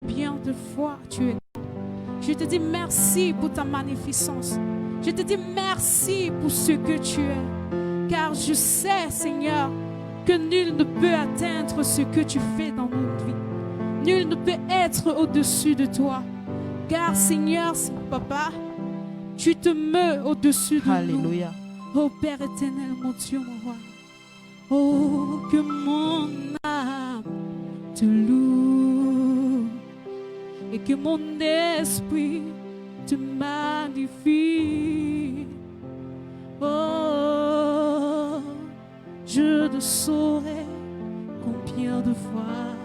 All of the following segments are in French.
Combien de fois tu es là. Je te dis merci pour ta magnificence. Je te dis merci pour ce que tu es. Car je sais, Seigneur, que nul ne peut atteindre ce que tu fais dans notre vie. Nul ne peut être au-dessus de toi. Car, Seigneur, Papa, tu te mets au-dessus de Alléluia. nous. Oh Père éternel, mon Dieu, mon roi. Oh, que mon âme te loue et que mon esprit te magnifie. Oh, je ne saurais combien de fois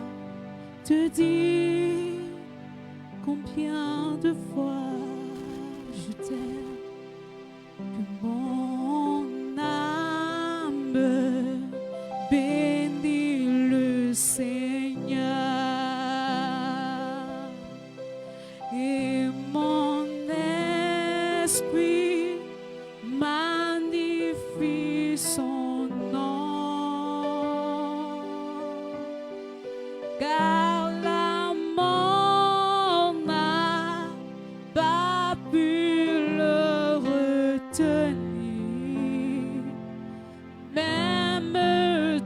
te dire combien de fois je t'aime. Que mon âme bénit le Seigneur et mon esprit magnifie son nom. Car la mort n'a pas pu le retenir, même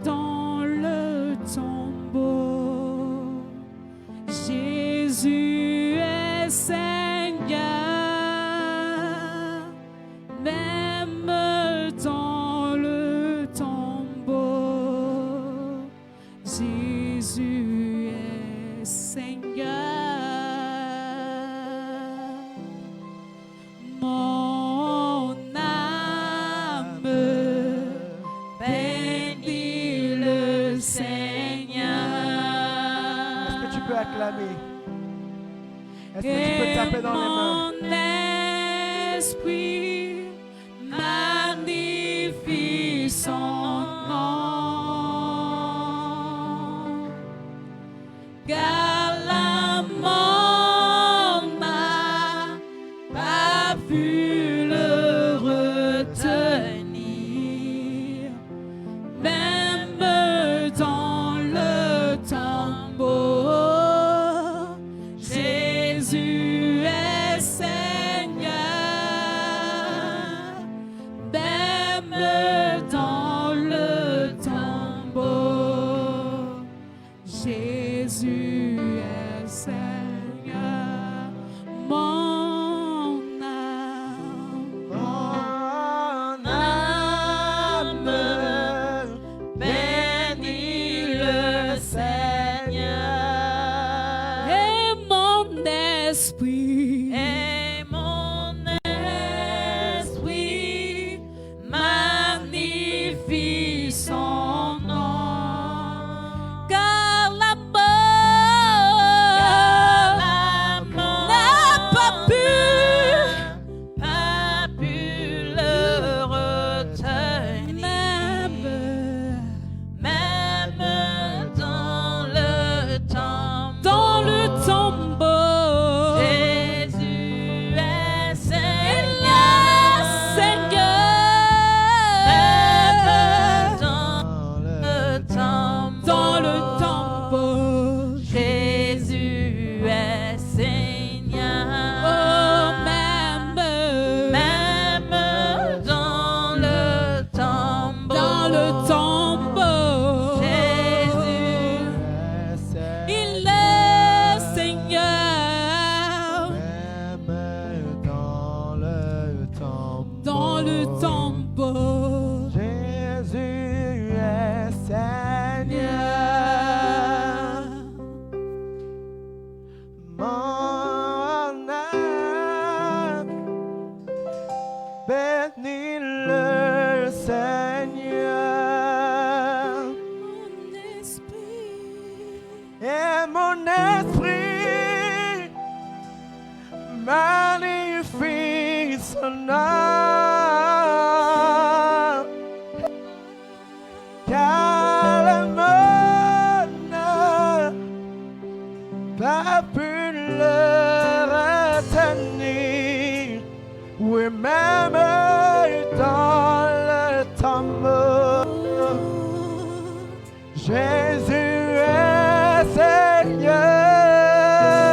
dans le tombeau. Jésus est Seigneur, même dans le tombeau. Jésus est Seigneur. Mon âme bénit le Seigneur. Est-ce que tu peux acclamer? Est-ce que tu peux taper dans les mains? Mon esprit magnifie son nom. Car la mort n'a pas pu le retenir, même dans le tombeau. Jésus est Seigneur, même dans le tombeau. Jésus est Seigneur. Mon âme bénit le Seigneur et mon esprit magnifie son nom. Car la mort n'a pas pu le retenir, même dans le tombeau. Jésus est Seigneur, dans le tombeau. Jésus est Seigneur. Oh, même dans le tombeau. Jésus, il est Seigneur. Même dans le tombeau. Dans le tombeau. Jésus est Seigneur. Mon âme bénit le Seigneur. Mon esprit Et mon esprit magnifie son nom. Car le monde n'a pas pu le retenir. Oui, même dans le tombeau. Jésus est Seigneur.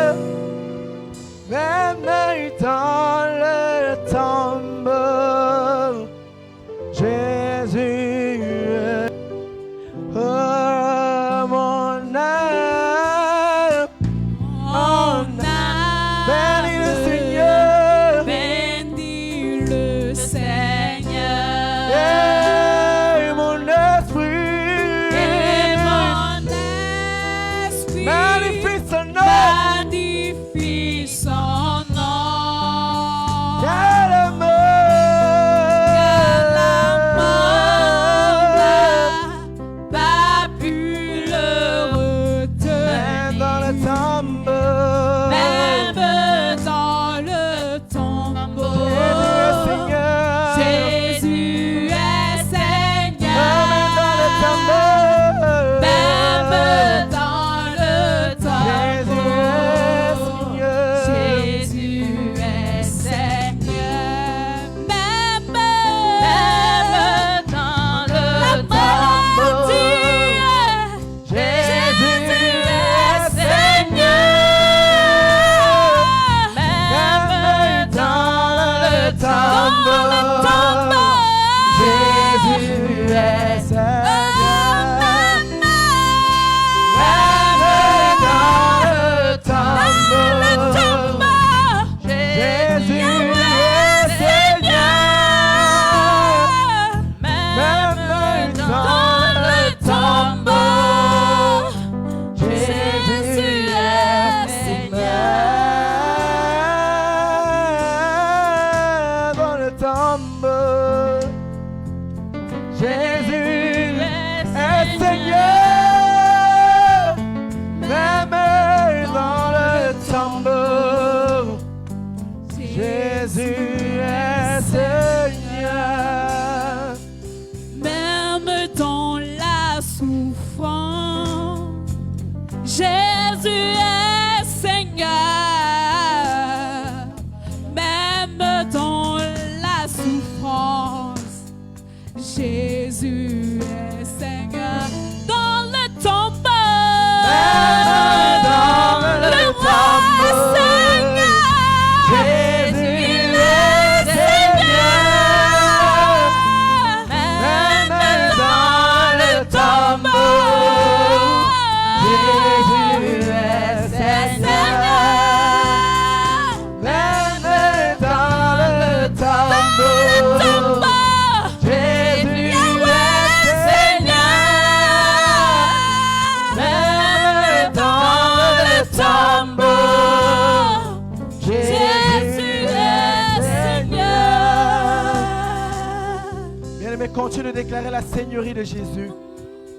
Continue de déclarer la seigneurie de Jésus.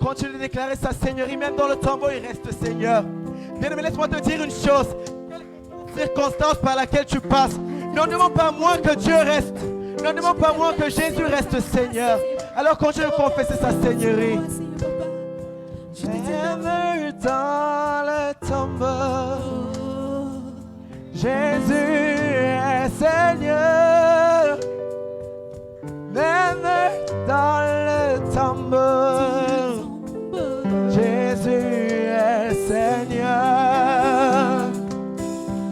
Continue de déclarer sa seigneurie. Même dans le tombeau, il reste Seigneur. Bien-aimé, laisse-moi te dire une chose. Quelle circonstance par laquelle tu passes, n'en demande pas moins que Dieu reste. N'en demande pas moins que Jésus reste Seigneur. Alors continue de confesser sa seigneurie. Même dans le tombeau, Jésus est Seigneur. Même dans le tombeau, Jésus est Seigneur.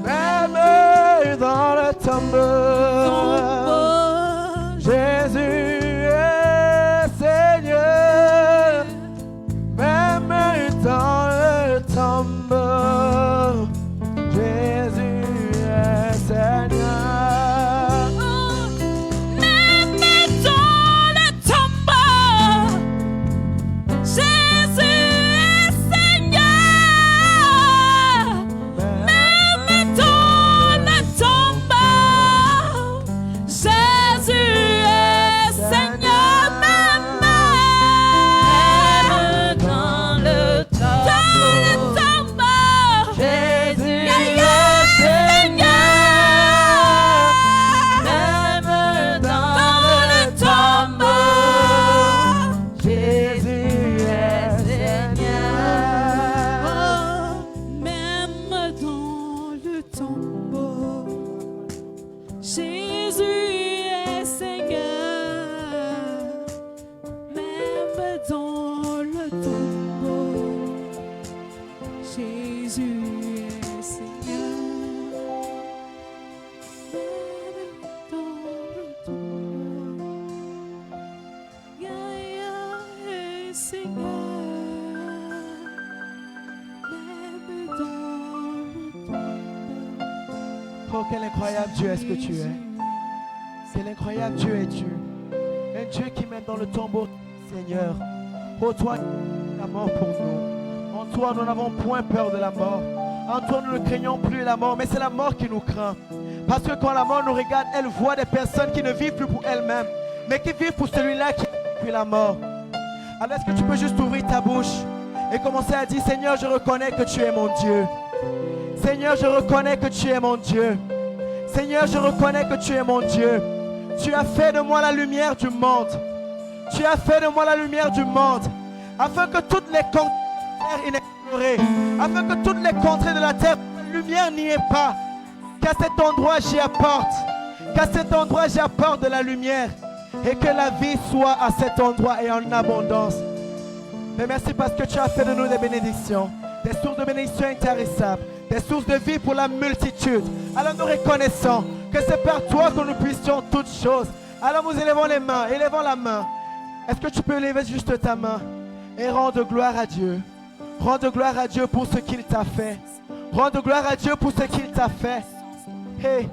Même dans le tombeau, Jésus est Seigneur. Même dans le tombeau, Jésus est Seigneur. Oh, quel incroyable Dieu est-ce que tu es. Quel incroyable Dieu es-tu. Un Dieu qui met dans le tombeau, Seigneur. Oh, toi, la mort pour nous. En toi, nous n'avons point peur de la mort. En toi, nous ne craignons plus la mort, mais c'est la mort qui nous craint. Parce que quand la mort nous regarde, elle voit des personnes qui ne vivent plus pour elles-mêmes, mais qui vivent pour celui-là qui a depuis la mort. Alors, est-ce que tu peux juste ouvrir ta bouche et commencer à dire, Seigneur, je reconnais que tu es mon Dieu. Seigneur, je reconnais que tu es mon Dieu. Seigneur, je reconnais que tu es mon Dieu. Tu as fait de moi la lumière du monde. Tu as fait de moi la lumière du monde, afin que toutes les contrées de la terre inexplorées, afin que toutes les contrées de la terre, la lumière n'y est pas. Qu'à cet endroit j'y apporte, qu'à cet endroit j'y apporte de la lumière, et que la vie soit à cet endroit et en abondance. Mais merci parce que tu as fait de nous des bénédictions, des sources de bénédictions intarissables, des sources de vie pour la multitude. Alors nous reconnaissons que c'est par toi que nous puissions toutes choses. Alors nous élevons les mains, élevons la main. Est-ce que tu peux élever juste ta main et rendre gloire à Dieu? Rendre gloire à Dieu pour ce qu'il t'a fait. Rendre gloire à Dieu pour ce qu'il t'a fait. Hey,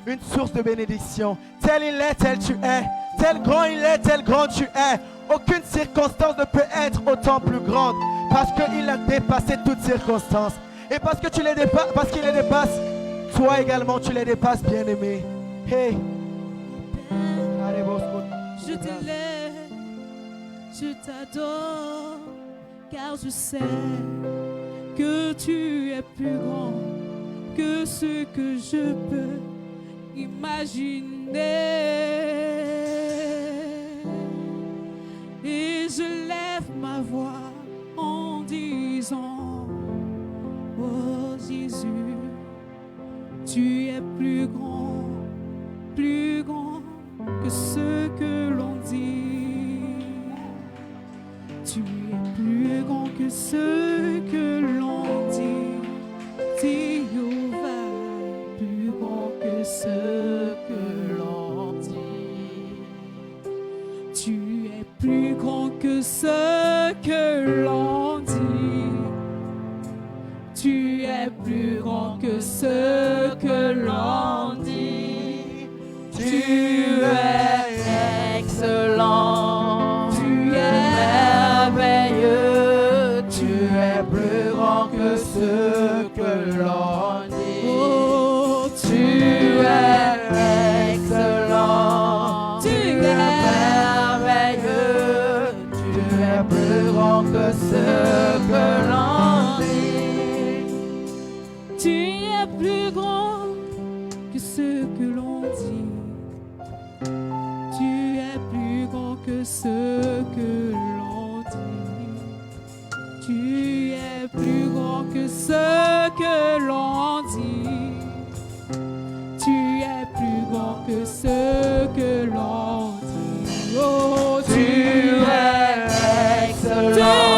une source de bénédiction. Tel il est, tel tu es. Tel grand il est, tel grand tu es. Aucune circonstance ne peut être autant plus grande, parce qu'il a dépassé toute circonstance. Et parce que tu les dépasses, parce qu'il les dépasse, toi également tu les dépasses, bien-aimé. Hey. Je t'élève, je t'adore, car je sais que tu es plus grand que ce que je peux imaginer. Et je lève ma voix en disant, oh Jésus, tu es plus grand que ce que l'on dit. Tu es plus grand que ce que l'on dit. Jéhovah, plus grand que ce que l'on dit. Tu es plus grand que ce que l'on dit. Tu es plus grand que ce que l'on dit. Tu es excellent, tu es merveilleux, tu es plus grand que ce que l'on dit. Oh, tu es excellent, tu es merveilleux, Tu es plus grand que ce que l'on dit. Tu es plus grand que ce que l'on dit. Tu es plus grand que ce que l'on dit. Tu es plus grand que ce que l'on dit. Oh, tu es excellent.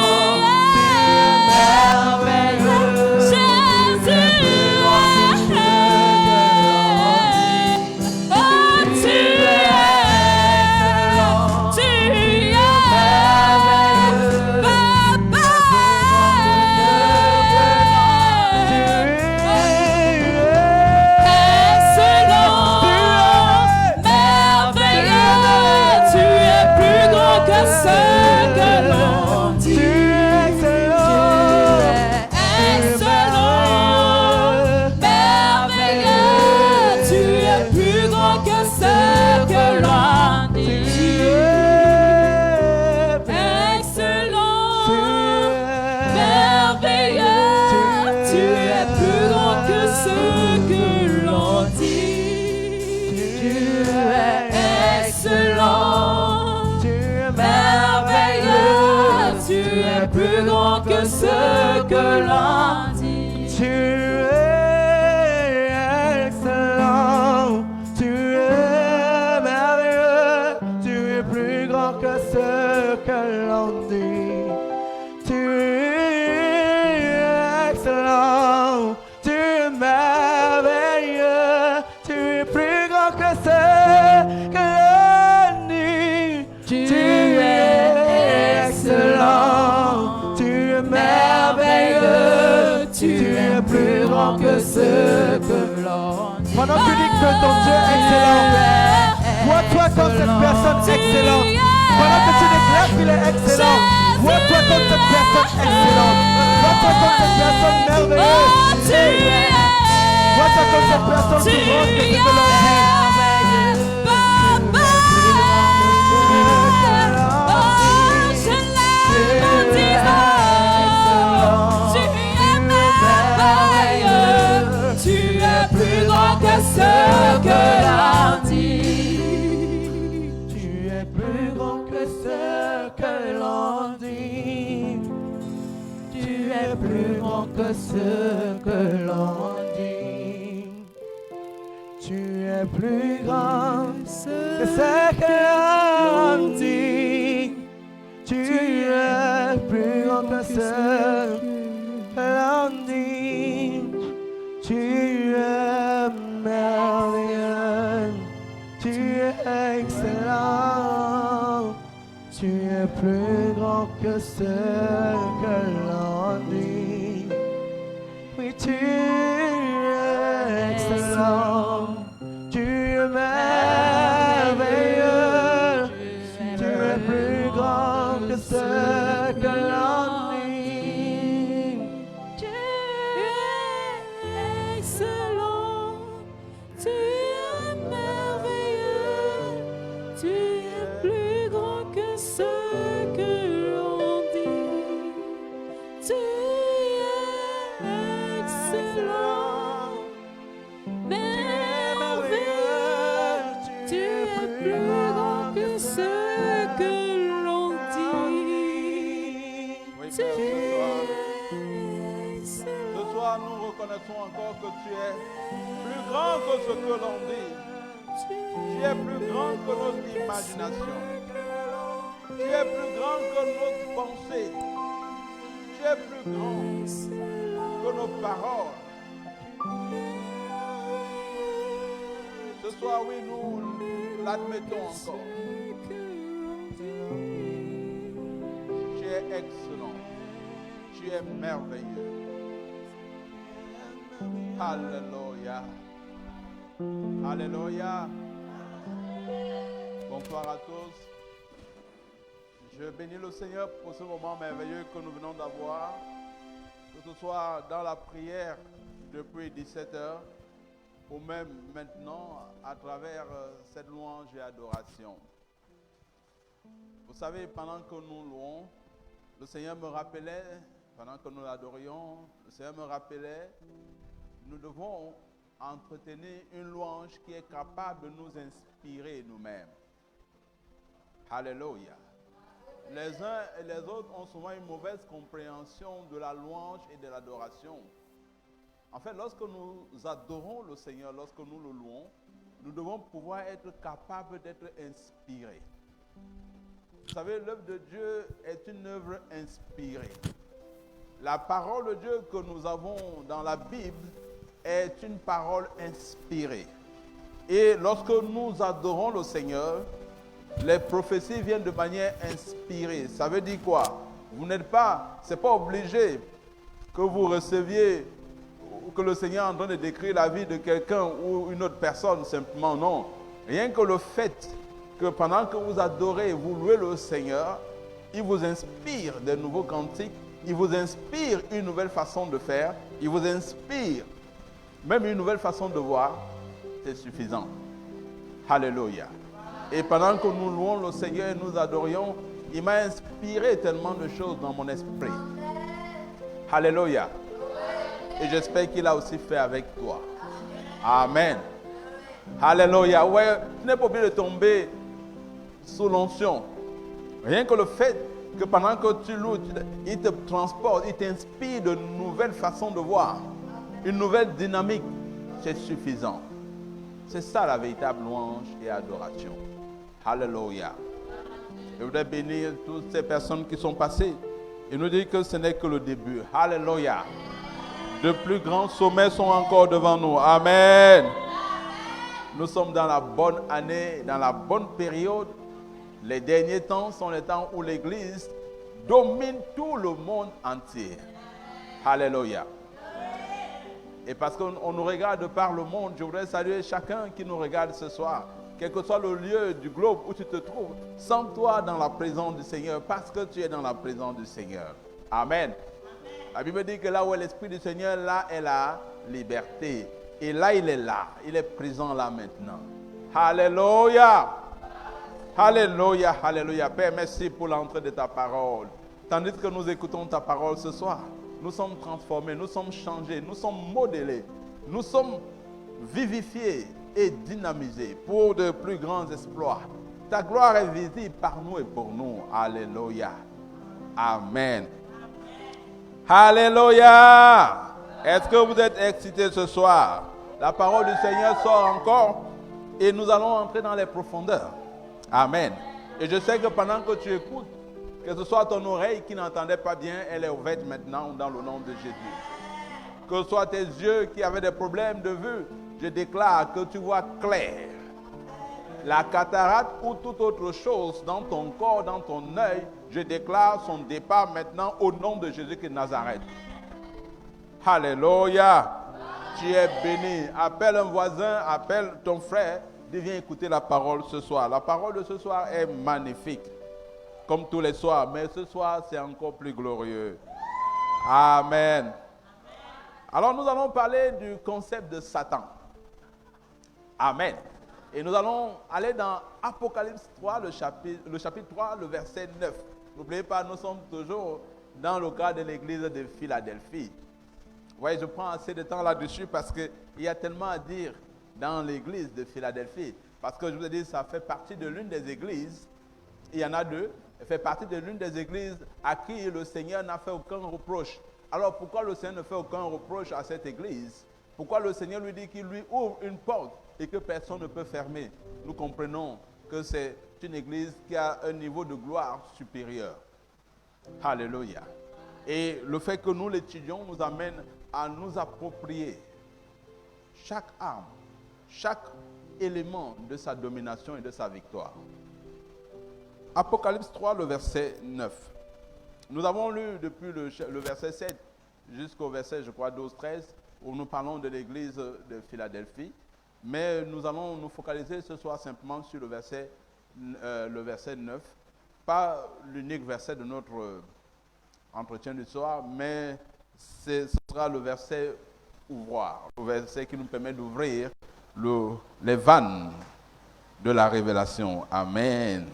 Plus grand que ce que l'on dit. Tu es excellent, tu es merveilleux, tu es plus grand que ce que l'on dit. Tu es excellent, tu es merveilleux, tu es plus grand que ce que l'on dit. Tu es excellent, merveilleux, tu es plus grand que ce que l'on dit. Pendant que tu dis que ton Dieu est excellent, vois-toi comme cette personne excellente. Pendant que tu déclares qu'il est excellent, vois-toi comme cette personne excellente. Vois-toi comme cette personne merveilleuse. Vois-toi comme cette personne plus grande que ce que l'on dit. Que ce que l'on dit. Tu es plus grand que ce que l'on dit. Tu es plus grand que ce que l'on dit. Tu es plus grand que ce que l'on dit. Tu es plus grand que ce que l'on dit. Tu es merveilleux, tu es excellent, tu es plus grand que ce que l'on dit. Oui, tu es excellent, tu es merveilleux, tu es plus grand que ce que l'on dit. Encore que tu es plus grand que ce que l'on dit. Tu es plus grand que notre imagination. Tu es plus grand que notre pensée. Tu es plus grand que nos paroles. Ce soir, oui, nous l'admettons encore. Tu es excellent. Tu es merveilleux. Alléluia. Alléluia. Bonsoir à tous. Je bénis le Seigneur pour ce moment merveilleux que nous venons d'avoir. Que ce soit dans la prière depuis 17h ou même maintenant à travers cette louange et adoration. Vous savez, pendant que nous louons, le Seigneur me rappelait, pendant que nous l'adorions, le Seigneur me rappelait devons entretenir une louange qui est capable de nous inspirer nous-mêmes. Alléluia. Les uns et les autres ont souvent une mauvaise compréhension de la louange et de l'adoration. En fait, lorsque nous adorons le Seigneur, lorsque nous le louons, nous devons pouvoir être capables d'être inspirés. Vous savez, l'œuvre de Dieu est une œuvre inspirée. La parole de Dieu que nous avons dans la Bible est une parole inspirée. Et lorsque nous adorons le Seigneur, les prophéties viennent de manière inspirée. Ça veut dire quoi? Vous n'êtes pas, c'est pas obligé que vous receviez, que le Seigneur est en train de décrire la vie de quelqu'un ou une autre personne, simplement non. Rien que le fait que pendant que vous adorez, vous louez le Seigneur, il vous inspire de nouveaux cantiques, il vous inspire une nouvelle façon de faire, il vous inspire même une nouvelle façon de voir, c'est suffisant. Alléluia. Et pendant que nous louons le Seigneur et nous adorions, il m'a inspiré tellement de choses dans mon esprit. Alléluia. Et j'espère qu'il a aussi fait avec toi. Amen. Alléluia. Ouais, tu n'es pas obligé de tomber sous l'onction. Rien que le fait que pendant que tu loues, il te transporte, il t'inspire de nouvelles façons de voir, une nouvelle dynamique, c'est suffisant. C'est ça la véritable louange et adoration. Alléluia. Je voudrais bénir toutes ces personnes qui sont passées et nous dire que ce n'est que le début. Alléluia. De plus grands sommets sont encore devant nous. Amen. Nous sommes dans la bonne année, dans la bonne période. Les derniers temps sont les temps où l'Église domine tout le monde entier. Alléluia. Et parce qu'on nous regarde par le monde, je voudrais saluer chacun qui nous regarde ce soir. Quel que soit le lieu du globe où tu te trouves, sens-toi dans la présence du Seigneur parce que tu es dans la présence du Seigneur. Amen. La Bible dit que là où est l'Esprit du Seigneur, là est la liberté. Et là, il est là. Il est présent là maintenant. Alléluia. Alléluia, alléluia. Père, merci pour l'entrée de ta parole. Tandis que nous écoutons ta parole ce soir, nous sommes transformés, nous sommes changés, nous sommes modélés, nous sommes vivifiés et dynamisés pour de plus grands exploits. Ta gloire est visible par nous et pour nous. Alléluia. Amen. Alléluia. Est-ce que vous êtes excités ce soir? La parole du Seigneur sort encore et nous allons entrer dans les profondeurs. Amen. Et je sais que pendant que tu écoutes, que ce soit ton oreille qui n'entendait pas bien, elle est ouverte maintenant dans le nom de Jésus. Que ce soit tes yeux qui avaient des problèmes de vue, je déclare que tu vois clair. La cataracte ou toute autre chose dans ton corps, dans ton œil, je déclare son départ maintenant au nom de Jésus de Nazareth. Alléluia. Tu es béni. Appelle un voisin, appelle ton frère. Viens écouter la parole ce soir. La parole de ce soir est magnifique. Comme tous les soirs. Mais ce soir, c'est encore plus glorieux. Amen. Alors, nous allons parler du concept de Satan. Amen. Et nous allons aller dans Apocalypse 3, le chapitre 3, le verset 9. N'oubliez pas, nous sommes toujours dans le cas de l'église de Philadelphie. Oui, je prends assez de temps là-dessus parce qu'il y a tellement à dire dans l'église de Philadelphie. Parce que je vous ai dit, ça fait partie de l'une des églises, il y en a deux, ça fait partie de l'une des églises à qui le Seigneur n'a fait aucun reproche. Alors pourquoi le Seigneur ne fait aucun reproche à cette église? Pourquoi le Seigneur lui dit qu'il lui ouvre une porte et que personne ne peut fermer? Nous comprenons que c'est une église qui a un niveau de gloire supérieur. Alléluia. Et le fait que nous l'étudions nous amène à nous approprier chaque arme, chaque élément de sa domination et de sa victoire. Apocalypse 3, le verset 9. Nous avons lu depuis le verset 7 jusqu'au verset, je crois, 12-13, où nous parlons de l'église de Philadelphie. Mais nous allons nous focaliser ce soir simplement sur le verset 9. Pas l'unique verset de notre entretien du soir, mais ce sera le verset ouvroir, le verset qui nous permet d'ouvrir les vannes de la révélation. Amen.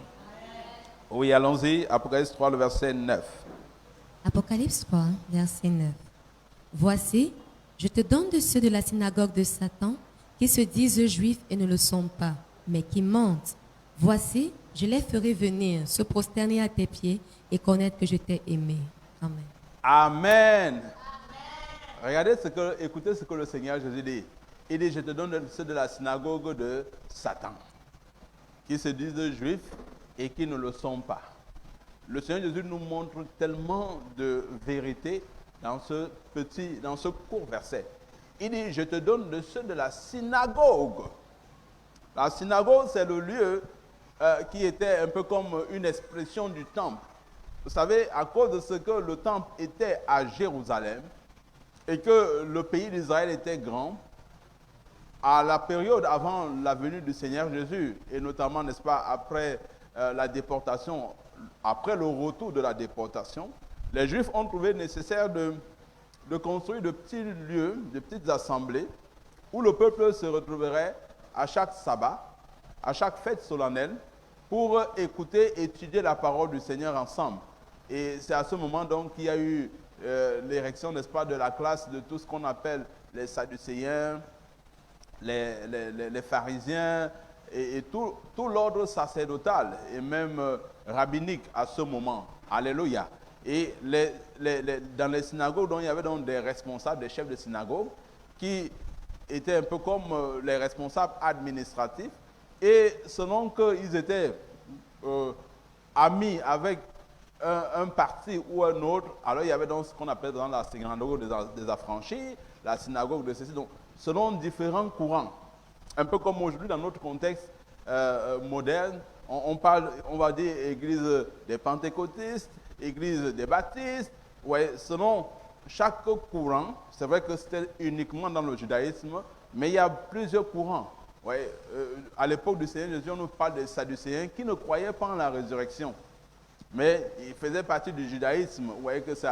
Oui, allons-y. Apocalypse 3, le verset 9. Apocalypse 3, verset 9. Voici, Je te donne de ceux de la synagogue de Satan qui se disent juifs et ne le sont pas, mais qui mentent. Voici, je les ferai venir, se prosterner à tes pieds et connaître que je t'ai aimé. Amen. Amen. Regardez écoutez ce que le Seigneur Jésus dit. Il dit, je te donne ceux de la synagogue de Satan, qui se disent juifs et qui ne le sont pas. Le Seigneur Jésus nous montre tellement de vérité dans ce court verset. Il dit, je te donne de ceux de la synagogue. La synagogue, c'est le lieu qui était un peu comme une expression du temple. Vous savez, à cause de ce que le temple était à Jérusalem et que le pays d'Israël était grand, à la période avant la venue du Seigneur Jésus, et notamment, n'est-ce pas, après la déportation, après le retour de la déportation, les Juifs ont trouvé nécessaire de construire de petits lieux, de petites assemblées, où le peuple se retrouverait à chaque sabbat, à chaque fête solennelle, pour écouter, étudier la parole du Seigneur ensemble. Et c'est à ce moment donc qu'il y a eu l'érection, n'est-ce pas, de la classe de tout ce qu'on appelle les Sadducéens, les pharisiens et tout l'ordre sacerdotal et même rabbinique à ce moment. Alléluia. Et dans les synagogues, donc, il y avait donc des responsables, des chefs de synagogue qui étaient un peu comme les responsables administratifs. Et selon qu'ils étaient amis avec un parti ou un autre, alors il y avait donc ce qu'on appelle dans la synagogue des affranchis, la synagogue de ceci, donc selon différents courants. Un peu comme aujourd'hui dans notre contexte moderne, on parle, on va dire, église des pentecôtistes, église des baptistes, ouais, selon chaque courant. C'est vrai que c'était uniquement dans le judaïsme, mais il y a plusieurs courants. Ouais, à l'époque du Seigneur Jésus, on nous parle des Sadducéens qui ne croyaient pas en la résurrection. Mais ils faisaient partie du judaïsme. Vous voyez que c'est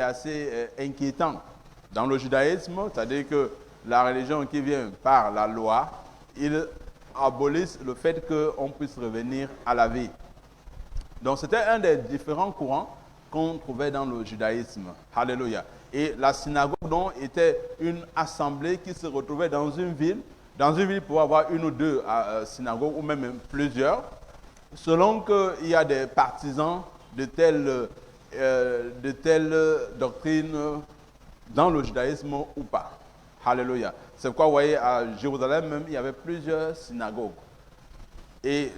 assez inquiétant. Dans le judaïsme, c'est-à-dire que la religion qui vient par la loi, ils abolissent le fait qu'on puisse revenir à la vie. Donc c'était un des différents courants qu'on trouvait dans le judaïsme. Alléluia. Et la synagogue donc était une assemblée qui se retrouvait dans une ville. Dans une ville, pour avoir une ou deux synagogues, ou même plusieurs, selon qu'il y a des partisans de telle doctrine dans le judaïsme ou pas. Alléluia. C'est pourquoi, vous voyez, à Jérusalem même, il y avait plusieurs synagogues. Et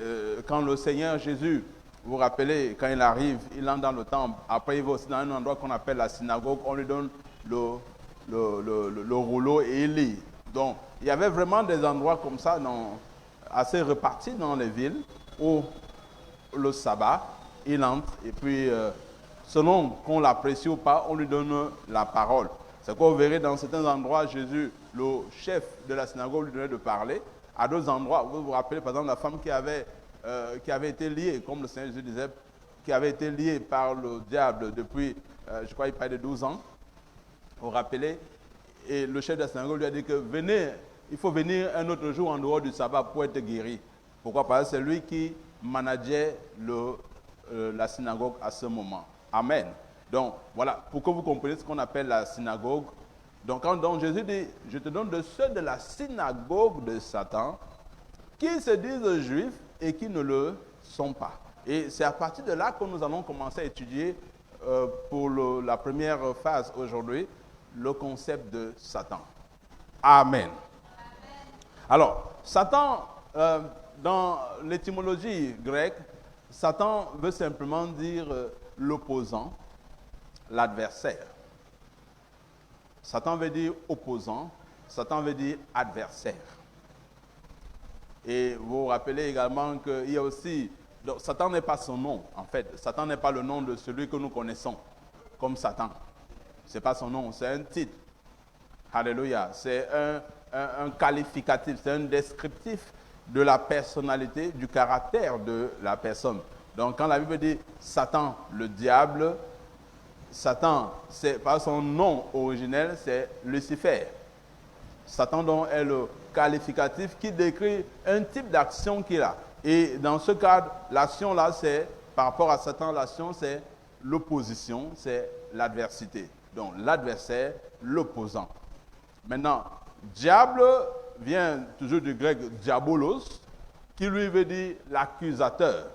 quand le Seigneur Jésus, vous vous rappelez, quand il arrive, il entre dans le temple. Après, il va aussi dans un endroit qu'on appelle la synagogue. On lui donne le rouleau et il lit. Donc, il y avait vraiment des endroits comme ça, assez répartis dans les villes, où le sabbat, il entre, et puis, selon qu'on l'apprécie ou pas, on lui donne la parole. C'est quoi vous verrez dans certains endroits, Jésus, le chef de la synagogue, lui donnait de parler. À d'autres endroits, vous vous rappelez, par exemple, la femme qui avait été liée, comme le Seigneur Jésus disait, qui avait été liée par le diable depuis, je crois, il parlait de 12 ans. Vous vous rappelez? Et le chef de la synagogue lui a dit que venez, il faut venir un autre jour en dehors du sabbat pour être guéri. Pourquoi? Parce que c'est lui qui manageait la synagogue à ce moment. Amen. Donc, voilà, pour que vous compreniez ce qu'on appelle la synagogue. Donc, quand Jésus dit, je te donne de ceux de la synagogue de Satan, qui se disent juifs et qui ne le sont pas. Et c'est à partir de là que nous allons commencer à étudier pour la première phase aujourd'hui, le concept de Satan. Amen. Alors, Satan, dans l'étymologie grecque, Satan veut simplement dire l'opposant, l'adversaire. Satan veut dire opposant, Satan veut dire adversaire. Et vous vous rappelez également qu'il y a aussi... Donc, Satan n'est pas son nom, en fait. Satan n'est pas le nom de celui que nous connaissons comme Satan. Ce n'est pas son nom, c'est un titre. Alléluia. C'est un qualificatif, c'est un descriptif de la personnalité, du caractère de la personne. Donc, quand la Bible dit Satan, le diable, Satan, c'est pas son nom originel, c'est Lucifer. Satan donc est le qualificatif qui décrit un type d'action qu'il a. Et dans ce cadre, l'action là, c'est, par rapport à Satan, l'action, c'est l'opposition, c'est l'adversité. Donc l'adversaire, l'opposant. Maintenant, diable vient toujours du grec diabolos, qui lui veut dire l'accusateur.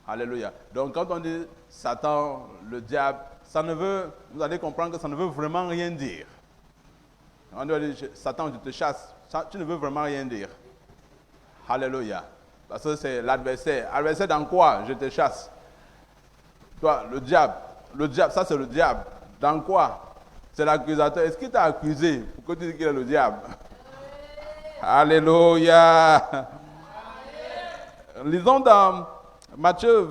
Alléluia. Donc quand on dit Satan, le diable, ça ne veut, vous allez comprendre que ça ne veut vraiment rien dire. On doit dire Satan, je te chasse. Ça, tu ne veux vraiment rien dire. Alléluia. Parce que c'est l'adversaire. Adversaire dans quoi? Je te chasse. Toi, le diable, ça c'est le diable. Dans quoi? C'est l'accusateur. Est-ce qu'il t'a accusé pour que tu dises qu'il est le diable? Alléluia. Lisons dans Matthieu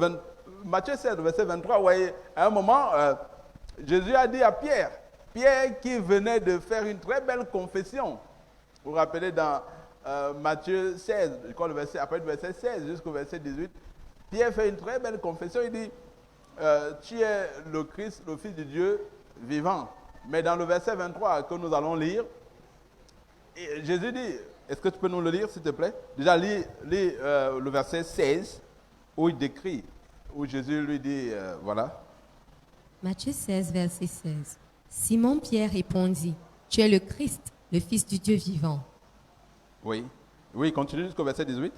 16, verset 23. Vous voyez, à un moment, Jésus a dit à Pierre qui venait de faire une très belle confession. Vous vous rappelez dans Matthieu 16, je crois après le verset 16 jusqu'au verset 18, Pierre fait une très belle confession. Il dit, tu es le Christ, le Fils de Dieu vivant. Mais dans le verset 23 que nous allons lire, Jésus dit, est-ce que tu peux nous le lire s'il te plaît? Déjà, lis le verset 16 où il décrit, où Jésus lui dit, voilà. Matthieu 16, verset 16. Simon Pierre répondit, tu es le Christ, le Fils du Dieu vivant. Oui, continue jusqu'au verset 18.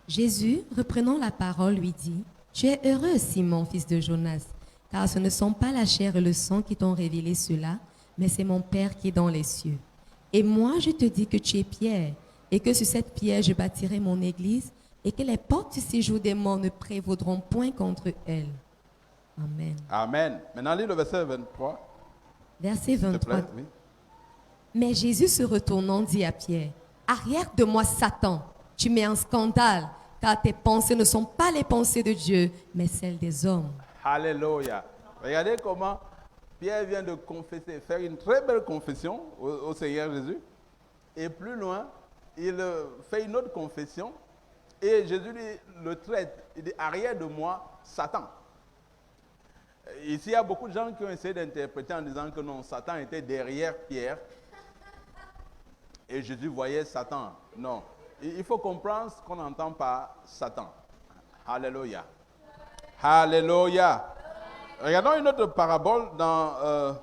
Jésus, reprenant la parole, lui dit, tu es heureux, Simon, fils de Jonas, car ce ne sont pas la chair et le sang qui t'ont révélé cela, mais c'est mon Père qui est dans les cieux. Et moi, je te dis que tu es Pierre, et que sur cette pierre, je bâtirai mon église, et que les portes du séjour des morts ne prévaudront point contre elle. Amen. Amen. Maintenant, lis le verset 23. Verset S'il te 23. plaît, oui. Mais Jésus se retournant dit à Pierre, arrière de moi, Satan, tu mets en scandale, car tes pensées ne sont pas les pensées de Dieu, mais celles des hommes. Alléluia. Regardez comment Pierre vient de confesser, faire une très belle confession au Seigneur Jésus. Et plus loin, il fait une autre confession. Et Jésus le traite. Il dit, arrière de moi, Satan. Ici, il y a beaucoup de gens qui ont essayé d'interpréter en disant que non, Satan était derrière Pierre. Et Jésus voyait Satan. Non. Il faut comprendre ce qu'on entend par Satan. Alléluia. Alléluia. Regardons une autre parabole dans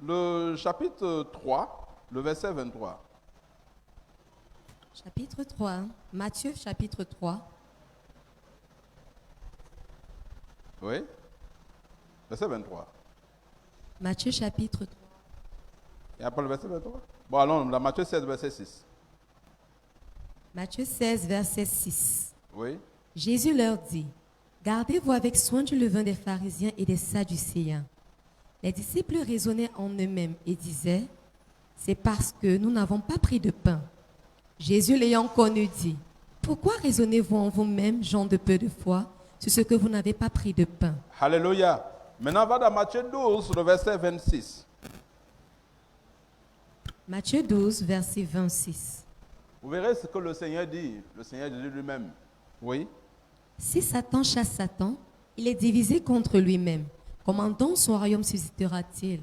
le chapitre 3, le verset 23. Chapitre 3, Matthieu chapitre 3. Oui. Verset 23. Matthieu chapitre 3. Et après le verset 23? Bon, allons dans Matthieu 16, verset 6. Matthieu 16, verset 6. Oui. Jésus leur dit, gardez-vous avec soin du levain des pharisiens et des sadducéens. Les disciples raisonnaient en eux-mêmes et disaient, c'est parce que nous n'avons pas pris de pain. Jésus l'ayant connu dit, pourquoi raisonnez-vous en vous-même, gens de peu de foi, sur ce que vous n'avez pas pris de pain? Alléluia. Maintenant, va dans Matthieu 12, le verset 26. Matthieu 12, verset 26. Vous verrez ce que le Seigneur dit, le Seigneur Jésus lui-même. Oui. Si Satan chasse Satan, il est divisé contre lui-même. Comment donc son royaume suscitera-t-il?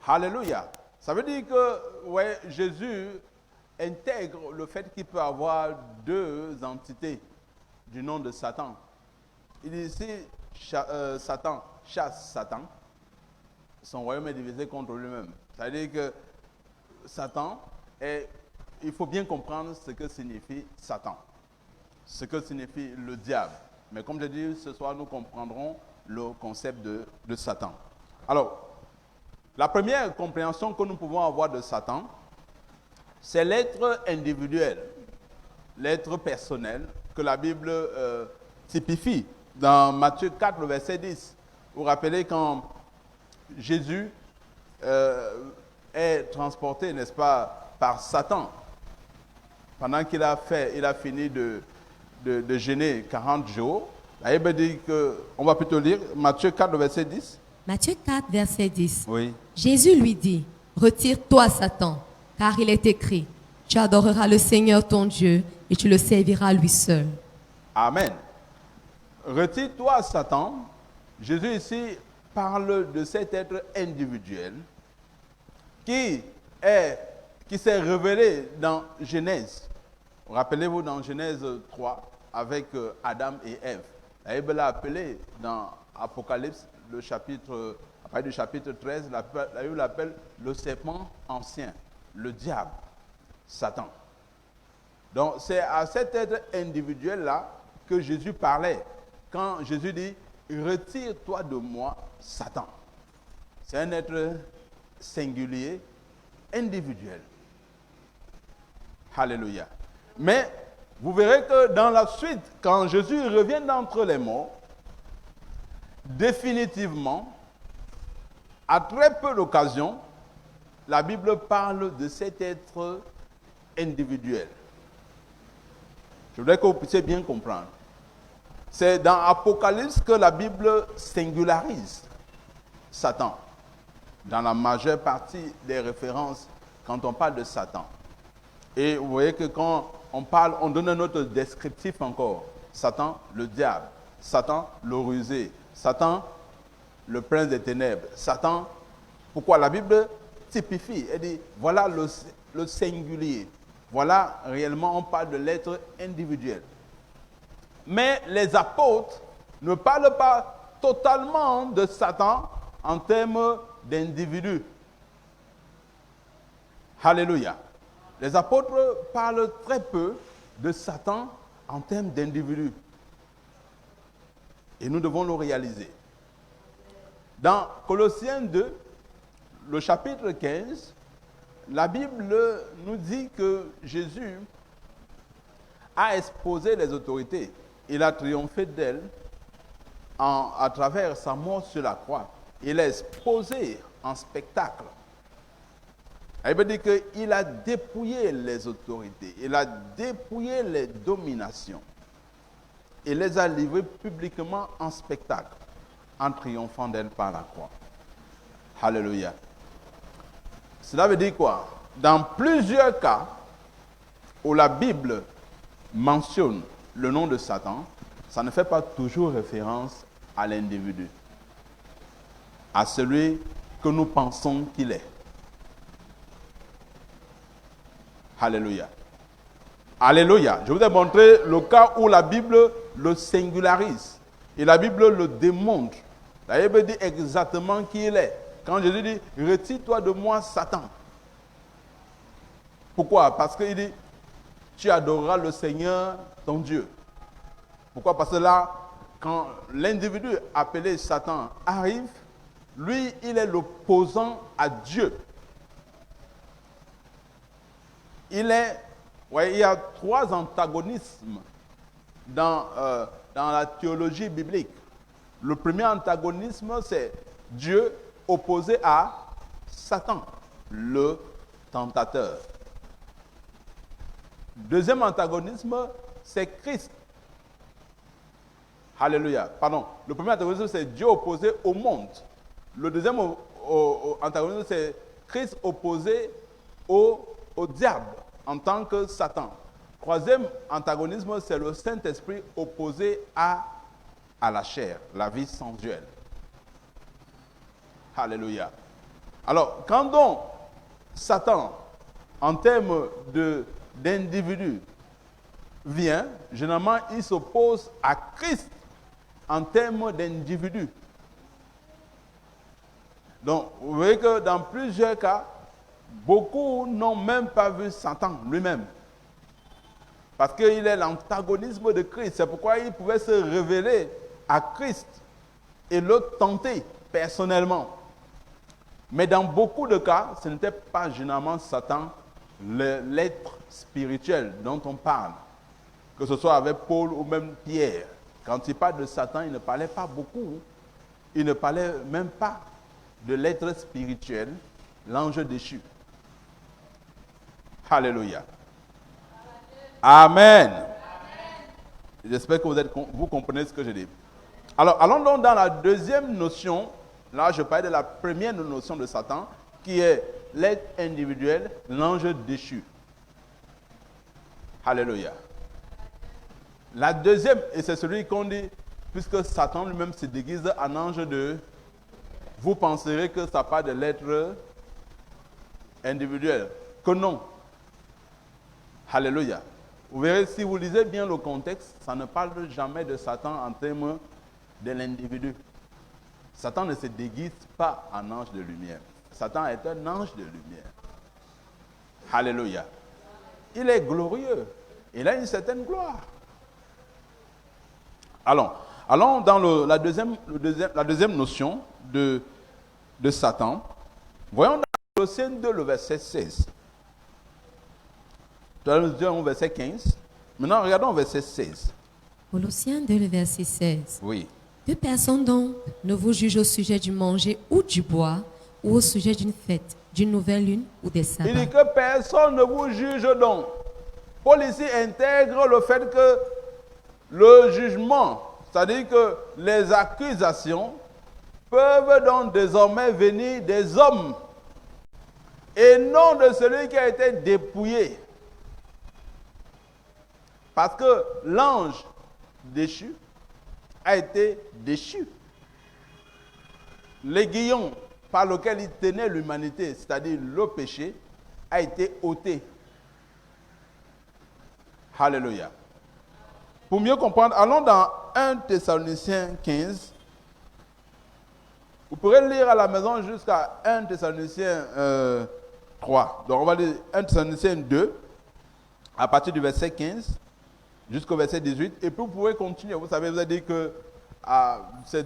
Alléluia. Ça veut dire que ouais, Jésus intègre le fait qu'il peut avoir deux entités du nom de Satan. Il dit si Satan chasse Satan, son royaume est divisé contre lui-même. Ça veut dire que Satan est... Il faut bien comprendre ce que signifie Satan, ce que signifie le diable. Mais comme je dis, ce soir, nous comprendrons le concept de Satan. Alors, la première compréhension que nous pouvons avoir de Satan, c'est l'être individuel, l'être personnel que la Bible typifie. Dans Matthieu 4, le verset 10, vous vous rappelez quand Jésus est transporté, n'est-ce pas, par Satan. Pendant qu'il a fini de jeûner 40 jours, la Bible dit que, on va plutôt lire Matthieu 4, le verset 10. Matthieu 4, verset 10. Oui. Jésus lui dit, retire-toi, Satan, car il est écrit, tu adoreras le Seigneur ton Dieu et tu le serviras lui seul. Amen. Retire-toi, Satan. Jésus ici parle de cet être individuel qui s'est révélé dans Genèse. Rappelez-vous dans Genèse 3 avec Adam et Ève. La Bible l'a appelé dans Apocalypse, le chapitre, à partir du chapitre 13, la Bible l'appelle le serpent ancien, le diable, Satan. Donc c'est à cet être individuel-là que Jésus parlait. Quand Jésus dit, retire-toi de moi, Satan. C'est un être singulier, individuel. Alléluia. Mais vous verrez que dans la suite, quand Jésus revient d'entre les morts, définitivement, à très peu d'occasions, la Bible parle de cet être individuel. Je voudrais que vous puissiez bien comprendre. C'est dans Apocalypse que la Bible singularise Satan. Dans la majeure partie des références, quand on parle de Satan. Et vous voyez que quand on parle, on donne un autre descriptif encore. Satan, le diable. Satan, le rusé. Satan, le prince des ténèbres. Satan, pourquoi la Bible typifie? Elle dit, voilà le singulier. Voilà, réellement, on parle de l'être individuel. Mais les apôtres ne parlent pas totalement de Satan en termes d'individu. Alléluia. Les apôtres parlent très peu de Satan en termes d'individu. Et nous devons le réaliser. Dans Colossiens 2, le chapitre 15, la Bible nous dit que Jésus a exposé les autorités. Il a triomphé d'elles à travers sa mort sur la croix. Il a exposé en spectacle. Il veut dire qu'il a dépouillé les autorités. Il a dépouillé les dominations. Il les a livrées publiquement en spectacle, en triomphant d'elles par la croix. Alléluia. Cela veut dire quoi? Dans plusieurs cas où la Bible mentionne le nom de Satan, ça ne fait pas toujours référence à l'individu, à celui que nous pensons qu'il est. Alléluia. Alléluia. Je vous ai montré le cas où la Bible le singularise. Et la Bible le démontre. La Bible dit exactement qui il est. Quand Jésus dit, retire-toi de moi, Satan. Pourquoi? Parce qu'il dit, tu adoreras le Seigneur, ton Dieu. Pourquoi? Parce que là, quand l'individu appelé Satan arrive, lui, il est l'opposant à Dieu. Il y a trois antagonismes dans la théologie biblique. Le premier antagonisme, c'est Dieu opposé à Satan, le tentateur. Deuxième antagonisme, c'est Christ. Alléluia. Pardon. Le premier antagonisme, c'est Dieu opposé au monde. Le deuxième antagonisme, c'est Christ opposé au diable en tant que Satan. Troisième antagonisme, c'est le Saint-Esprit opposé à la chair, la vie sensuelle. Alléluia. Alors, quand donc Satan, en termes d'individu, vient, généralement, il s'oppose à Christ en termes d'individu. Donc, vous voyez que dans plusieurs cas, beaucoup n'ont même pas vu Satan lui-même. Parce qu'il est l'antagonisme de Christ. C'est pourquoi il pouvait se révéler à Christ et le tenter personnellement. Mais dans beaucoup de cas, ce n'était pas généralement Satan, l'être spirituel dont on parle. Que ce soit avec Paul ou même Pierre. Quand il parle de Satan, il ne parlait pas beaucoup. Il ne parlait même pas de l'être spirituel, l'ange déchu. Alléluia. Amen. J'espère que vous comprenez ce que je dis. Alors, allons donc dans la deuxième notion. Là, je parlais de la première notion de Satan, qui est l'être individuel, l'ange déchu. Alléluia. La deuxième, et c'est celui qu'on dit, puisque Satan lui-même se déguise en ange de... Vous penserez que ça parle de l'être individuel. Que non. Alléluia. Vous verrez, si vous lisez bien le contexte, ça ne parle jamais de Satan en termes de l'individu. Satan ne se déguise pas en ange de lumière. Satan est un ange de lumière. Alléluia. Il est glorieux. Il a une certaine gloire. Allons dans la deuxième notion de Satan. Voyons dans Colossiens 2, le verset 16. Tout à l'heure, nous étions au verset 15. Maintenant, regardons au verset 16. Colossiens 2, le verset 16. Oui. Deux personnes donc ne vous jugent au sujet du manger ou du bois, ou au sujet d'une fête, d'une nouvelle lune ou des sabbats. Il dit que personne ne vous juge donc. Paul ici intègre le fait que le jugement, c'est-à-dire que les accusations, peuvent donc désormais venir des hommes et non de celui qui a été dépouillé. Parce que l'ange déchu a été déchu. L'aiguillon par lequel il tenait l'humanité, c'est-à-dire le péché, a été ôté. Alléluia. Pour mieux comprendre, allons dans 1 Thessaloniciens 15. Vous pourrez lire à la maison jusqu'à 1 Thessaloniciens 3. Donc on va lire 1 Thessaloniciens 2, à partir du verset 15 jusqu'au verset 18. Et puis vous pouvez continuer. Vous savez, vous avez dit que c'est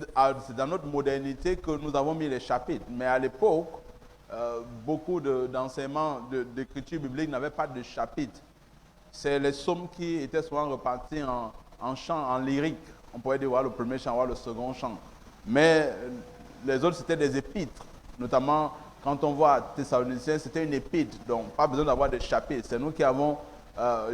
dans notre modernité que nous avons mis les chapitres. Mais à l'époque, beaucoup d'enseignements d'écriture biblique n'avaient pas de chapitres. C'est les psaumes qui étaient souvent repartis en chant, en lyrique. On pourrait dire le premier chant, le second chant. Mais les autres, c'était des épîtres. Notamment, quand on voit Thessaloniciens, c'était une épître. Donc, pas besoin d'avoir des chapitres. C'est nous qui avons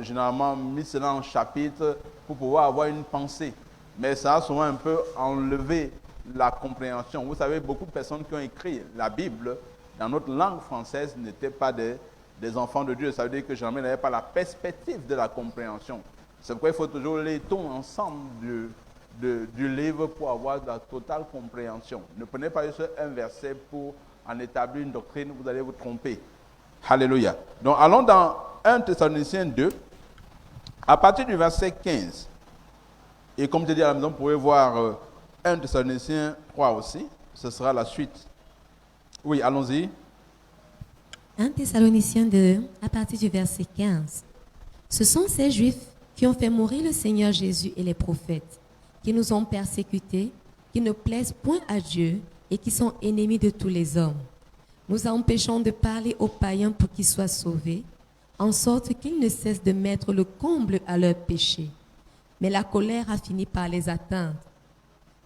généralement mis cela en chapitre pour pouvoir avoir une pensée. Mais ça a souvent un peu enlevé la compréhension. Vous savez, beaucoup de personnes qui ont écrit la Bible dans notre langue française n'étaient pas des enfants de Dieu. Ça veut dire que jamais n'avaient pas la perspective de la compréhension. C'est pourquoi il faut toujours lire tout ensemble du livre pour avoir la totale compréhension. Ne prenez pas juste un verset pour en établir une doctrine, vous allez vous tromper. Alléluia. Donc allons dans 1 Thessaloniciens 2, à partir du verset 15. Et comme je dis à la maison, vous pouvez voir 1 Thessaloniciens 3 aussi. Ce sera la suite. Oui, allons-y. 1 Thessaloniciens 2, à partir du verset 15. Ce sont ces Juifs qui ont fait mourir le Seigneur Jésus et les prophètes, qui nous ont persécutés, qui ne plaisent point à Dieu et qui sont ennemis de tous les hommes. Nous empêchons de parler aux païens pour qu'ils soient sauvés, en sorte qu'ils ne cessent de mettre le comble à leurs péchés. Mais la colère a fini par les atteindre.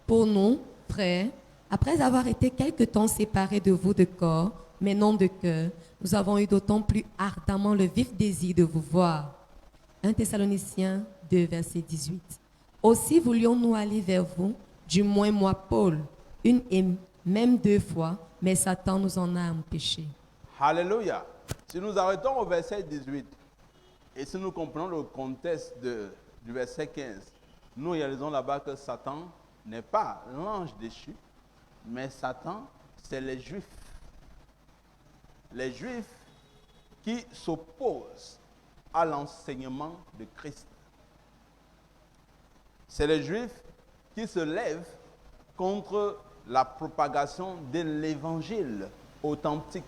Pour nous, frères, après avoir été quelque temps séparés de vous de corps, mais non de cœur, nous avons eu d'autant plus ardemment le vif désir de vous voir. 1 Thessaloniciens 2, verset 18. Aussi voulions-nous aller vers vous, du moins moi, Paul, une et même 2 fois, mais Satan nous en a empêchés. Alléluia. Si nous arrêtons au verset 18, et si nous comprenons le contexte du verset 15, nous réalisons là-bas que Satan n'est pas l'ange déchu, mais Satan, c'est les Juifs. Les Juifs qui s'opposent à l'enseignement de Christ. C'est les Juifs qui se lèvent contre la propagation de l'évangile authentique.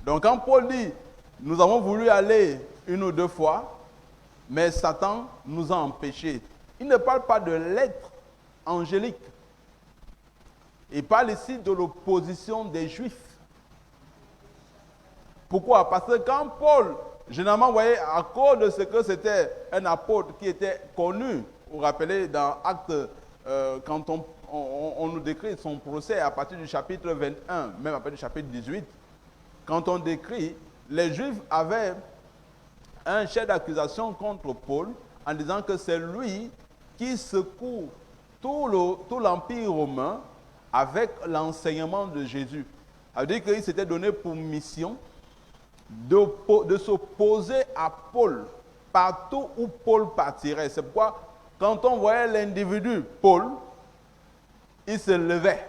Donc quand Paul dit, nous avons voulu aller 1 ou 2 fois, mais Satan nous a empêchés. Il ne parle pas de l'être angélique. Il parle ici de l'opposition des Juifs. Pourquoi? Parce que quand Paul, généralement, vous voyez, à cause de ce que c'était un apôtre qui était connu, vous vous rappelez dans Actes, quand on nous décrit son procès à partir du chapitre 21, même à partir du chapitre 18, quand on décrit, les Juifs avaient un chef d'accusation contre Paul en disant que c'est lui qui secoue tout l'Empire romain avec l'enseignement de Jésus. Ça veut dire qu'il s'était donné pour mission de s'opposer à Paul partout où Paul partirait. C'est pourquoi quand on voyait l'individu Paul, il se levait.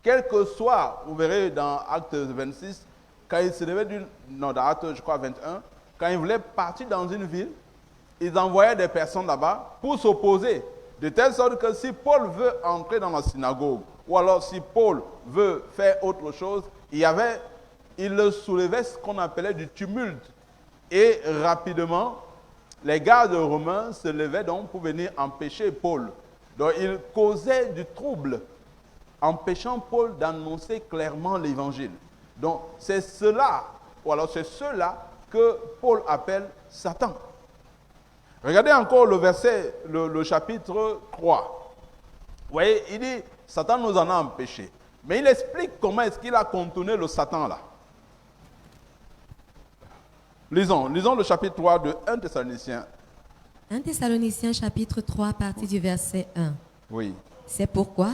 Quel que soit, vous verrez dans Acte 26, quand il se levait dans Acte, je crois, 21, quand il voulait partir dans une ville, ils envoyaient des personnes là-bas pour s'opposer. De telle sorte que si Paul veut entrer dans la synagogue, ou alors si Paul veut faire autre chose, il soulevait ce qu'on appelait du tumulte. Et rapidement, les gardes romains se levaient donc pour venir empêcher Paul. Donc il causait du trouble, empêchant Paul d'annoncer clairement l'évangile. Donc c'est cela, ou alors c'est cela que Paul appelle Satan. Regardez encore le verset, le chapitre 3. Vous voyez, il dit, Satan nous en a empêchés. Mais il explique comment est-ce qu'il a contourné le Satan là. Lisons le chapitre 3 de 1 Thessaloniciens. 1 Thessaloniciens chapitre 3 à partir du verset 1. Oui. C'est pourquoi,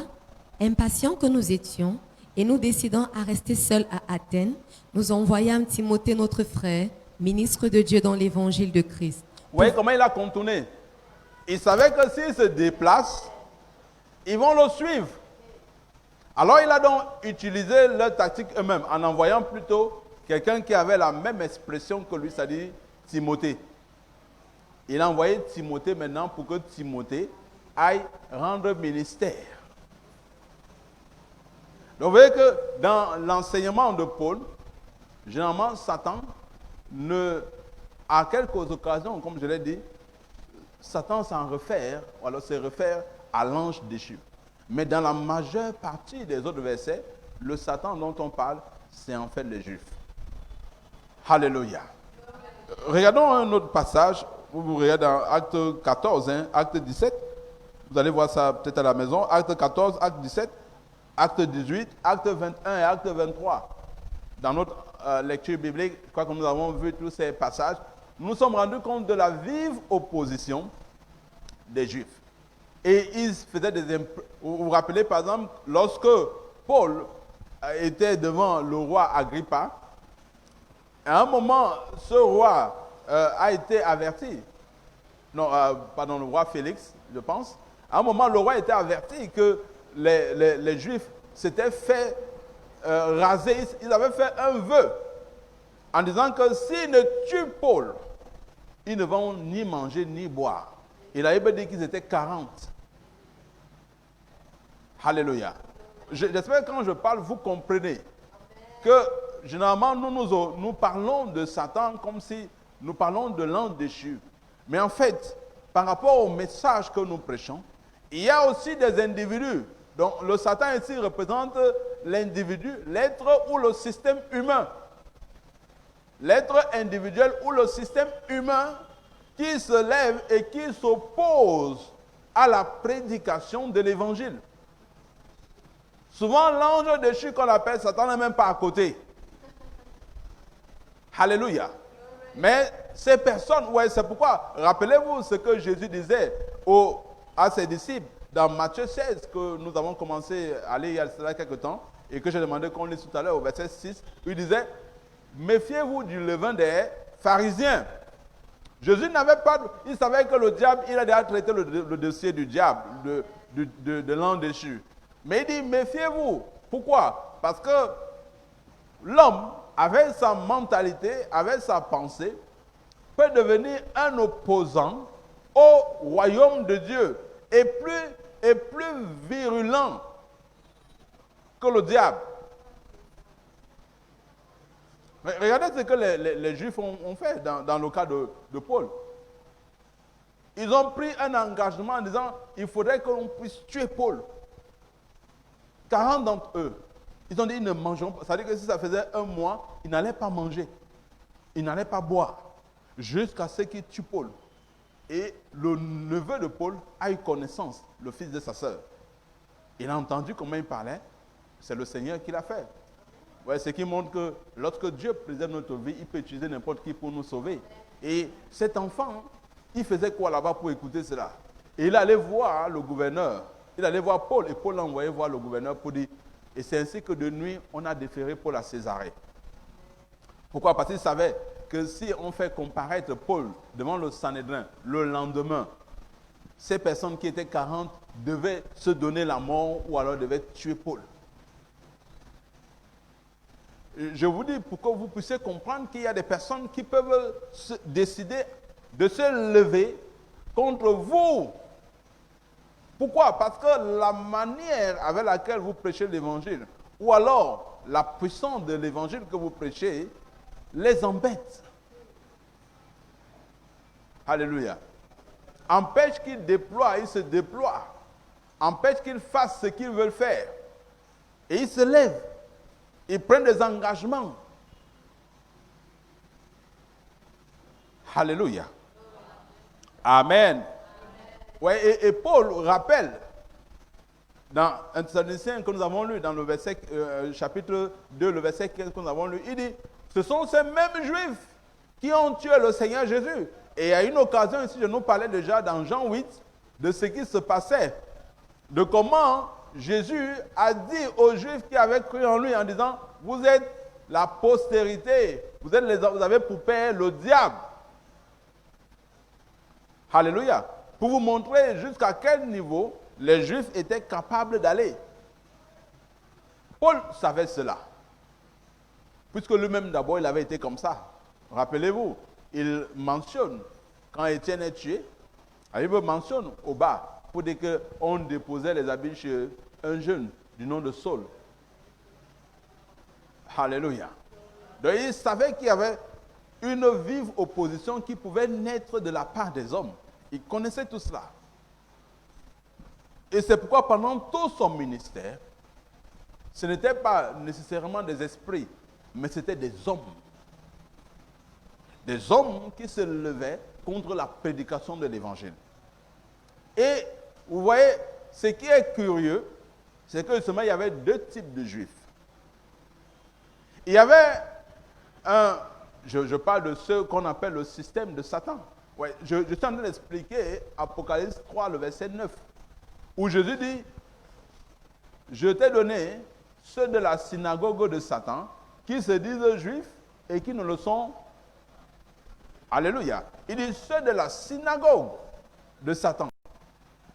impatients que nous étions, et nous décidant à rester seuls à Athènes, nous envoyâmes Timothée notre frère, ministre de Dieu dans l'évangile de Christ. Vous voyez comment il a contourné? Il savait que s'il se déplace, ils vont le suivre. Alors il a donc utilisé leur tactique eux-mêmes en envoyant plutôt quelqu'un qui avait la même expression que lui, c'est-à-dire Timothée. Il a envoyé Timothée maintenant pour que Timothée aille rendre ministère. Donc vous voyez que dans l'enseignement de Paul, généralement Satan à quelques occasions, comme je l'ai dit, Satan s'en réfère, ou alors se réfère à l'ange déchu. Mais dans la majeure partie des autres versets, le Satan dont on parle, c'est en fait les Juifs. Alléluia. Regardons un autre passage. Vous regardez dans Acte 14, Acte 17. Vous allez voir ça peut-être à la maison. Acte 14, Acte 17, Acte 18, Acte 21 et Acte 23. Dans notre lecture biblique, je crois que nous avons vu tous ces passages. Nous nous sommes rendus compte de la vive opposition des Juifs. Et ils faisaient vous vous rappelez par exemple, lorsque Paul était devant le roi Agrippa, à un moment, ce roi a été averti. Non, pardon, le roi Félix, je pense. À un moment, le roi a été averti que les Juifs s'étaient fait raser. Ils avaient fait un vœu en disant que s'ils ne tuent Paul, ils ne vont ni manger ni boire. Il avait dit qu'ils étaient 40. Alléluia. J'espère que quand je parle, vous comprenez que généralement, nous parlons de Satan comme si nous parlons de l'ange déchu. Mais en fait, par rapport au message que nous prêchons, il y a aussi des individus. Donc, le Satan ici représente l'individu, l'être ou le système humain. L'être individuel ou le système humain qui se lève et qui s'oppose à la prédication de l'évangile. Souvent, l'ange déchu qu'on appelle Satan n'est même pas à côté. Alléluia. Mais ces personnes, ouais, c'est pourquoi, rappelez-vous ce que Jésus disait à ses disciples dans Matthieu 16, que nous avons commencé à lire il y a cela quelques temps, et que j'ai demandé qu'on lise tout à l'heure au verset 6, il disait, méfiez-vous du levain des pharisiens. Jésus n'avait pas, il savait que le diable, il a déjà traité le dossier du diable, de l'ange déchu. Mais il dit, méfiez-vous. Pourquoi? Parce que l'homme, avec sa mentalité, avec sa pensée, peut devenir un opposant au royaume de Dieu et plus virulent que le diable. Regardez ce que les Juifs ont fait dans le cas de Paul. Ils ont pris un engagement en disant il faudrait qu'on puisse tuer Paul. 40 d'entre eux, ils ont dit ils ne mangeront pas. C'est-à-dire que si ça faisait un mois, ils n'allaient pas manger, ils n'allaient pas boire, jusqu'à ce qu'ils tuent Paul. Et le neveu de Paul a eu connaissance, le fils de sa sœur. Il a entendu comment il parlait, c'est le Seigneur qui l'a fait. Ouais, ce qui montre que lorsque Dieu préserve notre vie, il peut utiliser n'importe qui pour nous sauver. Et cet enfant, il faisait quoi là-bas pour écouter cela? Et il allait voir le gouverneur. Il allait voir Paul et Paul l'a envoyé voir le gouverneur pour dire, et c'est ainsi que de nuit, on a déféré Paul à Césarée. Pourquoi? Parce qu'il savait que si on fait comparaître Paul devant le Sanhédrin le lendemain, ces personnes qui étaient 40 devaient se donner la mort ou alors devaient tuer Paul. Je vous dis pour que vous puissiez comprendre qu'il y a des personnes qui peuvent décider de se lever contre vous. Pourquoi? Parce que la manière avec laquelle vous prêchez l'évangile, ou alors la puissance de l'évangile que vous prêchez, les embête. Alléluia. Empêche qu'ils déploient, ils se déploient. Empêche qu'ils fassent ce qu'ils veulent faire. Et ils se lèvent. Ils prennent des engagements. Alléluia. Amen. Ouais, et Paul rappelle dans 1 Thessaloniciens que nous avons lu dans le verset, chapitre 2, le verset 15 que nous avons lu, il dit, ce sont ces mêmes Juifs qui ont tué le Seigneur Jésus. Et à une occasion ici, je nous parlais déjà dans Jean 8 de ce qui se passait, de comment Jésus a dit aux Juifs qui avaient cru en lui en disant, vous êtes la postérité, vous avez pour père le diable. Alléluia. Pour vous montrer jusqu'à quel niveau les Juifs étaient capables d'aller. Paul savait cela. Puisque lui-même d'abord, il avait été comme ça. Rappelez-vous, il mentionne, quand Étienne est tué, il mentionne au bas, pour dire qu'on déposait les habits chez un jeune du nom de Saul. Alléluia. Donc il savait qu'il y avait une vive opposition qui pouvait naître de la part des hommes. Il connaissait tout cela. Et c'est pourquoi pendant tout son ministère, ce n'était pas nécessairement des esprits, mais c'était des hommes. Des hommes qui se levaient contre la prédication de l'évangile. Et vous voyez, ce qui est curieux, c'est que justement, il y avait deux types de juifs. Il y avait je parle de ce qu'on appelle le système de Satan. Ouais, je suis en train d'expliquer Apocalypse 3, le verset 9, où Jésus dit, je t'ai donné ceux de la synagogue de Satan qui se disent juifs et qui ne le sont. Alléluia. Il dit ceux de la synagogue de Satan,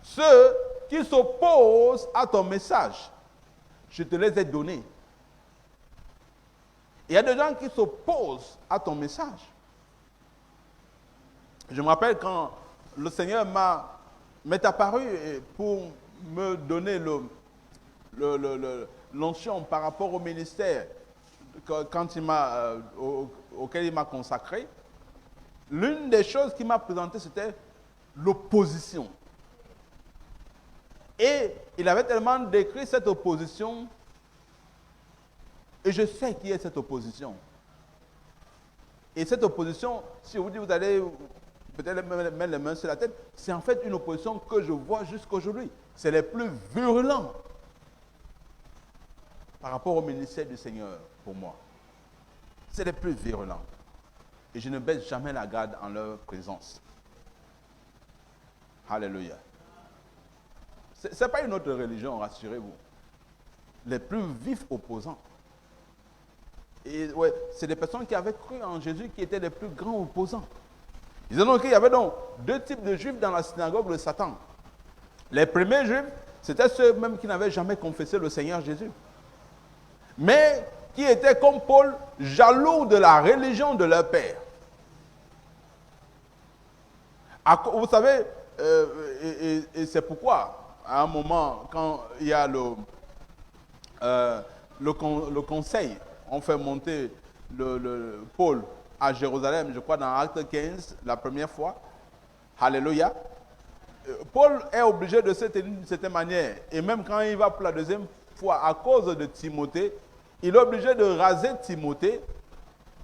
ceux qui s'opposent à ton message, je te les ai donnés. Il y a des gens qui s'opposent à ton message. Je me rappelle quand le Seigneur m'est apparu pour me donner l'onction par rapport au ministère auquel il m'a consacré. L'une des choses qu'il m'a présentées, c'était l'opposition. Et il avait tellement décrit cette opposition, et je sais qui est cette opposition. Et cette opposition, si vous dites, vous allez peut-être mettre les mains sur la tête, c'est en fait une opposition que je vois jusqu'aujourd'hui. C'est les plus virulents par rapport au ministère du Seigneur pour moi. C'est les plus virulents. Et je ne baisse jamais la garde en leur présence. Alléluia. Ce n'est pas une autre religion, rassurez-vous. Les plus vifs opposants. Et ouais, c'est des personnes qui avaient cru en Jésus qui étaient les plus grands opposants. Ils ont donc qu'il y avait donc deux types de juifs dans la synagogue de Satan. Les premiers juifs, c'était ceux même qui n'avaient jamais confessé le Seigneur Jésus. Mais qui étaient comme Paul, jaloux de la religion de leur père. Vous savez, et c'est pourquoi, à un moment, quand il y a le conseil, on fait monter Paul à Jérusalem, je crois dans Acte 15, la première fois. Alléluia. Paul est obligé de se tenir de cette manière. Et même quand il va pour la deuxième fois, à cause de Timothée, il est obligé de raser Timothée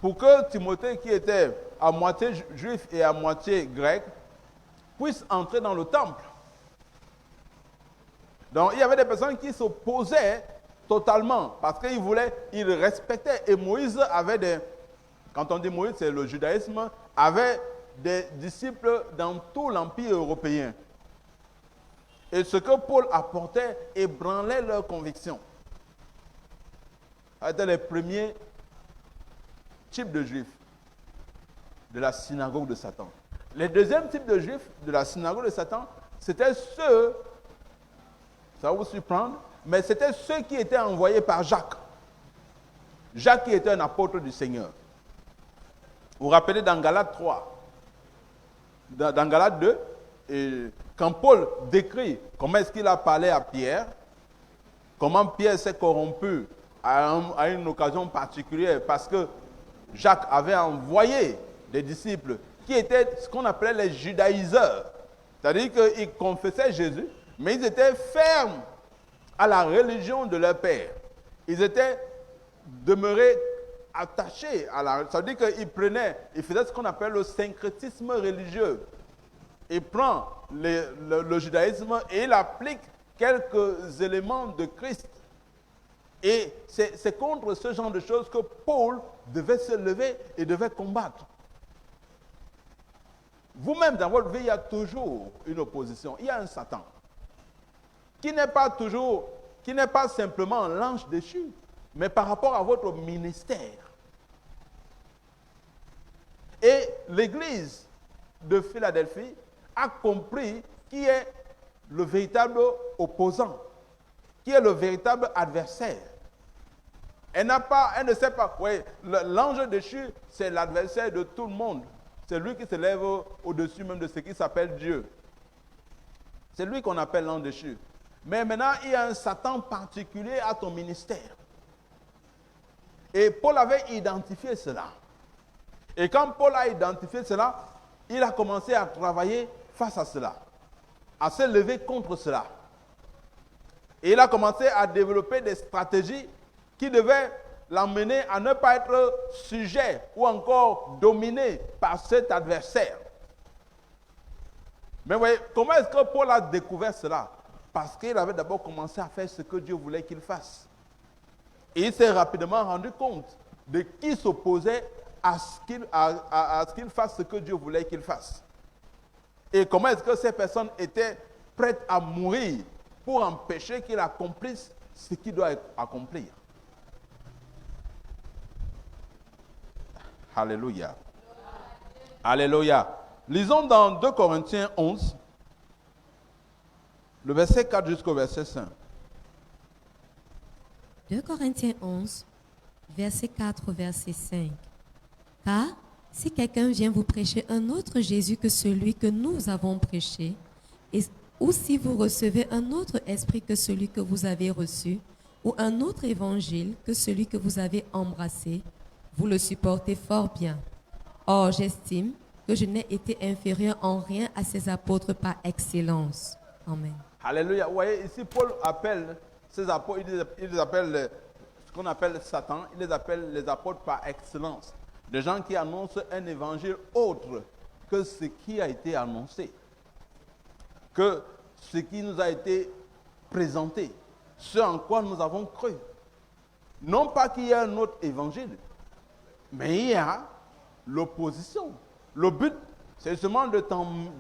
pour que Timothée, qui était à moitié juif et à moitié grec, puisse entrer dans le temple. Donc il y avait des personnes qui s'opposaient totalement parce qu'ils respectaient. Et Moïse avait quand on dit Moïse, c'est le judaïsme, avait des disciples dans tout l'empire européen. Et ce que Paul apportait ébranlait leurs convictions. C'était les premiers types de juifs de la synagogue de Satan. Les deuxièmes types de juifs de la synagogue de Satan, c'était ceux, ça va vous surprendre, mais c'était ceux qui étaient envoyés par Jacques. Jacques qui était un apôtre du Seigneur. Vous vous rappelez dans Galates 3, dans Galates 2, quand Paul décrit comment est-ce qu'il a parlé à Pierre, comment Pierre s'est corrompu à une occasion particulière parce que Jacques avait envoyé des disciples qui étaient ce qu'on appelait les judaïseurs. C'est-à-dire qu'ils confessaient Jésus, mais ils étaient fermes à la religion de leur père. Ils étaient demeurés attachés à la religion. Ça veut dire qu'ils faisaient ce qu'on appelle le syncrétisme religieux. Il prend le judaïsme et il applique quelques éléments de Christ. Et c'est contre ce genre de choses que Paul devait se lever et devait combattre. Vous-même, dans votre vie, il y a toujours une opposition. Il y a un Satan qui n'est pas simplement l'ange déchu, mais par rapport à votre ministère. Et l'Église de Philadelphie a compris qui est le véritable opposant, qui est le véritable adversaire. Elle ne sait pas, oui, l'ange déchu, c'est l'adversaire de tout le monde. C'est lui qui se lève au-dessus même de ce qui s'appelle Dieu. C'est lui qu'on appelle l'ange déchu. Mais maintenant, il y a un Satan particulier à ton ministère. Et Paul avait identifié cela. Et quand Paul a identifié cela, il a commencé à travailler face à cela, à se lever contre cela. Et il a commencé à développer des stratégies qui devaient l'emmener à ne pas être sujet ou encore dominé par cet adversaire. Mais vous voyez, comment est-ce que Paul a découvert cela? Parce qu'il avait d'abord commencé à faire ce que Dieu voulait qu'il fasse. Et il s'est rapidement rendu compte de qui s'opposait à ce qu'il fasse ce que Dieu voulait qu'il fasse. Et comment est-ce que ces personnes étaient prêtes à mourir pour empêcher qu'il accomplisse ce qu'il doit accomplir. Alléluia. Alléluia. Lisons dans 2 Corinthiens 11, le verset 4 jusqu'au verset 5. 2 Corinthiens 11, verset 4, verset 5. Car si quelqu'un vient vous prêcher un autre Jésus que celui que nous avons prêché, ou si vous recevez un autre esprit que celui que vous avez reçu, ou un autre évangile que celui que vous avez embrassé, vous le supportez fort bien. Or, j'estime que je n'ai été inférieur en rien à ces apôtres par excellence. Amen. Alléluia. Vous voyez, ici, Paul appelle ces apôtres, il les appelle ce qu'on appelle Satan, il les appelle les apôtres par excellence. Des gens qui annoncent un évangile autre que ce qui a été annoncé, que ce qui nous a été présenté, ce en quoi nous avons cru. Non pas qu'il y ait un autre évangile, mais il y a l'opposition. Le but, c'est justement de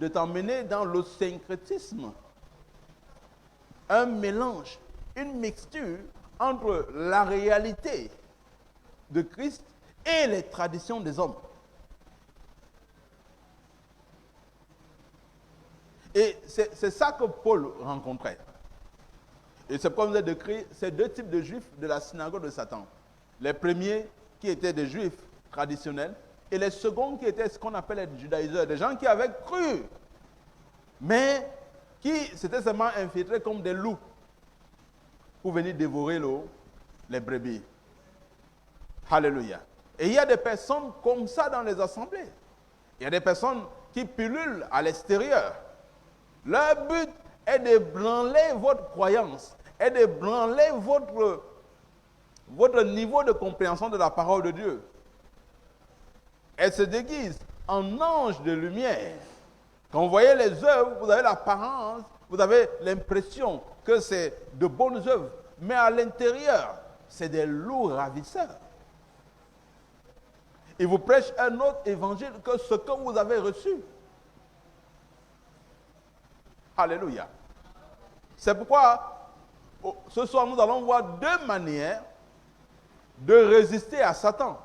t'emmener dans le syncrétisme. Un mélange, une mixture entre la réalité de Christ et les traditions des hommes. Et c'est ça que Paul rencontrait. Et c'est comme vous avez décrit ces deux types de juifs de la synagogue de Satan. Les premiers qui étaient des juifs traditionnels et les seconds qui étaient ce qu'on appelle les judaïseurs, des gens qui avaient cru, mais qui s'étaient seulement infiltrés comme des loups pour venir dévorer les brebis. Alléluia. Et il y a des personnes comme ça dans les assemblées. Il y a des personnes qui pullulent à l'extérieur. Leur but est de branler votre croyance, est de branler votre niveau de compréhension de la parole de Dieu. Elle se déguise en ange de lumière. Quand vous voyez les œuvres, vous avez l'apparence, vous avez l'impression que c'est de bonnes œuvres, mais à l'intérieur, c'est des loups ravisseurs. Ils vous prêchent un autre évangile que ce que vous avez reçu. Alléluia. C'est pourquoi, ce soir, nous allons voir deux manières de résister à Satan.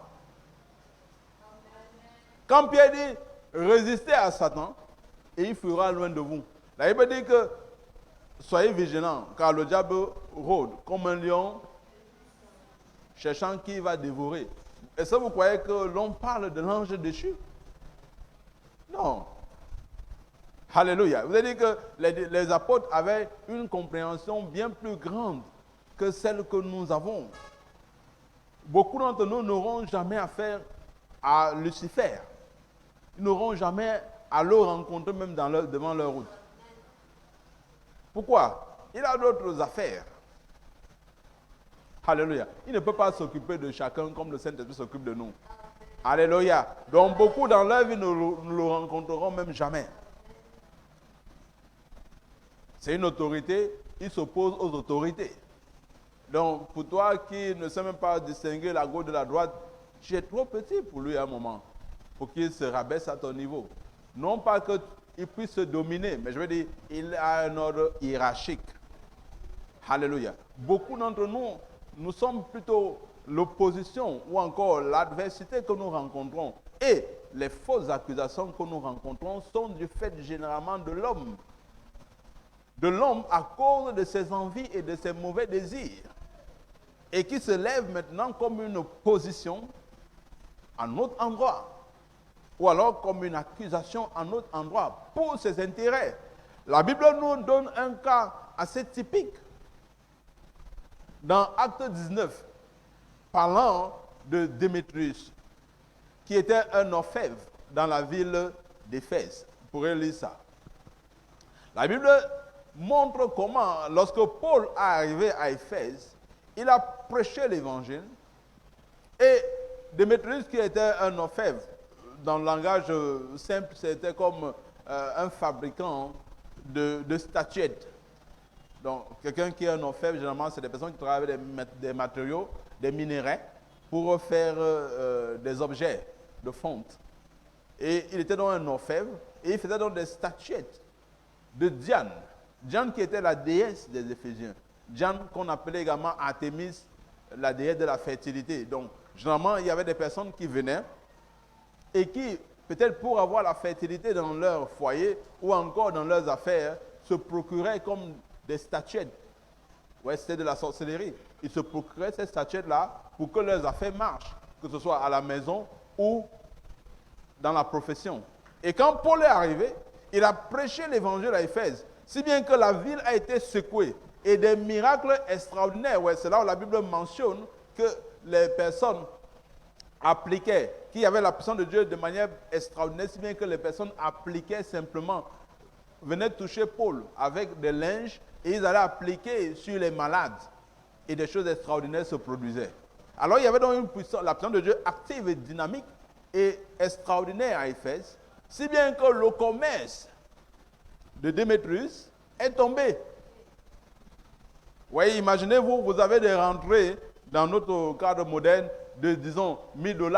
Quand Pierre dit résistez à Satan, et il fuira loin de vous. La Bible dit que soyez vigilants, car le diable rôde comme un lion, cherchant qui va dévorer. Est-ce que vous croyez que l'on parle de l'ange déchu? Non. Alléluia. Vous avez dit que les apôtres avaient une compréhension bien plus grande que celle que nous avons. Beaucoup d'entre nous n'auront jamais affaire à Lucifer. Ils n'auront jamais à le rencontrer même devant leur route. Pourquoi? Il a d'autres affaires. Alléluia. Il ne peut pas s'occuper de chacun comme le Saint-Esprit s'occupe de nous. Alléluia. Donc beaucoup dans leur vie ne le rencontreront même jamais. C'est une autorité, il s'oppose aux autorités. Donc pour toi qui ne sais même pas distinguer la gauche de la droite, tu es trop petit pour lui à un moment, pour qu'il se rabaisse à ton niveau. Non pas qu'il puisse se dominer, mais je veux dire, il a un ordre hiérarchique. Alléluia. Beaucoup d'entre nous, nous sommes plutôt l'opposition ou encore l'adversité que nous rencontrons. Et les fausses accusations que nous rencontrons sont du fait généralement de l'homme. De l'homme à cause de ses envies et de ses mauvais désirs. Et qui se lève maintenant comme une opposition à notre endroit. Ou alors comme une accusation à notre endroit pour ses intérêts. La Bible nous donne un cas assez typique. Dans Acte 19, parlant de Démétrius, qui était un orfèvre dans la ville d'Éphèse. Vous pourrez lire ça. La Bible montre comment, lorsque Paul est arrivé à Éphèse, il a prêché l'évangile. Et Démétrius, qui était un orfèvre, dans le langage simple, c'était comme un fabricant de statuettes. Donc, quelqu'un qui est un orfèvre, généralement, c'est des personnes qui travaillent avec des matériaux, des minerais, pour faire des objets de fonte. Et il était donc un orfèvre, et il faisait donc des statuettes de Diane. Diane qui était la déesse des Éphésiens. Diane qu'on appelait également Artémis, la déesse de la fertilité. Donc, généralement, il y avait des personnes qui venaient et qui, peut-être pour avoir la fertilité dans leur foyer ou encore dans leurs affaires, se procuraient comme des statuettes. Ouais, c'était de la sorcellerie. Ils se procuraient ces statuettes-là pour que leurs affaires marchent, que ce soit à la maison ou dans la profession. Et quand Paul est arrivé, il a prêché l'évangile à Éphèse, si bien que la ville a été secouée. Et des miracles extraordinaires, ouais, c'est là où la Bible mentionne que les personnes appliquaient, qu'il y avait la puissance de Dieu de manière extraordinaire, si bien que les personnes appliquaient simplement, venaient toucher Paul avec des linges et ils allaient appliquer sur les malades. Et des choses extraordinaires se produisaient. Alors il y avait donc une puissance, la puissance de Dieu active et dynamique et extraordinaire à Éphèse, si bien que le commerce de Démétrius est tombé. Oui, imaginez-vous, vous avez des rentrées dans notre cadre moderne de, disons, $1000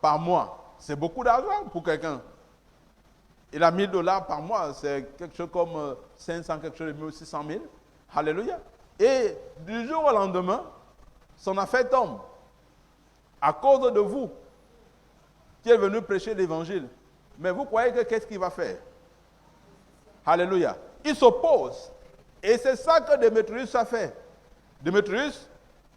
par mois. C'est beaucoup d'argent pour quelqu'un. Il a $1000 par mois, c'est quelque chose comme 500, quelque chose de 600 000. Alléluia. Et du jour au lendemain, son affaire tombe. À cause de vous, qui est venu prêcher l'évangile. Mais vous croyez que qu'est-ce qu'il va faire? Alléluia. Il s'oppose. Et c'est ça que Démétrius a fait. Démétrius,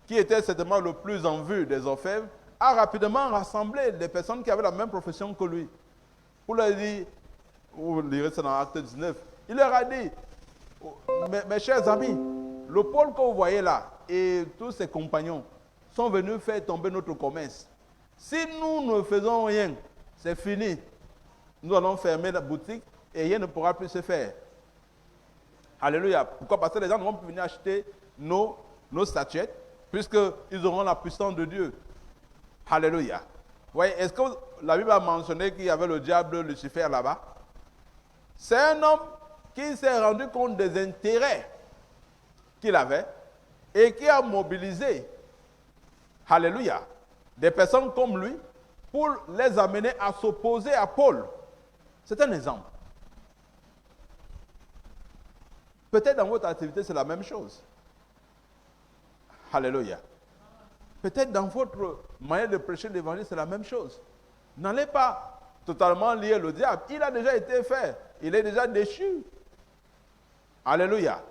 qui était certainement le plus en vue des orfèvres, a rapidement rassemblé des personnes qui avaient la même profession que lui. Pour leur dire, vous lirez ça dans Acte 19, il leur a dit, mes chers amis, le Paul que vous voyez là et tous ses compagnons sont venus faire tomber notre commerce. Si nous ne faisons rien, c'est fini. Nous allons fermer la boutique et rien ne pourra plus se faire. Alléluia. Pourquoi? Parce que les gens ne vont plus venir acheter nos statuettes, puisqu'ils auront la puissance de Dieu. Alléluia. Oui, est-ce que la Bible a mentionné qu'il y avait le diable Lucifer là-bas? C'est un homme qui s'est rendu compte des intérêts qu'il avait et qui a mobilisé, alléluia, des personnes comme lui pour les amener à s'opposer à Paul. C'est un exemple. Peut-être dans votre activité, c'est la même chose. Alléluia. Peut-être dans votre manière de prêcher l'évangile, c'est la même chose. N'allez pas totalement lier le diable. Il a déjà été fait. Il est déjà déchu. Alléluia.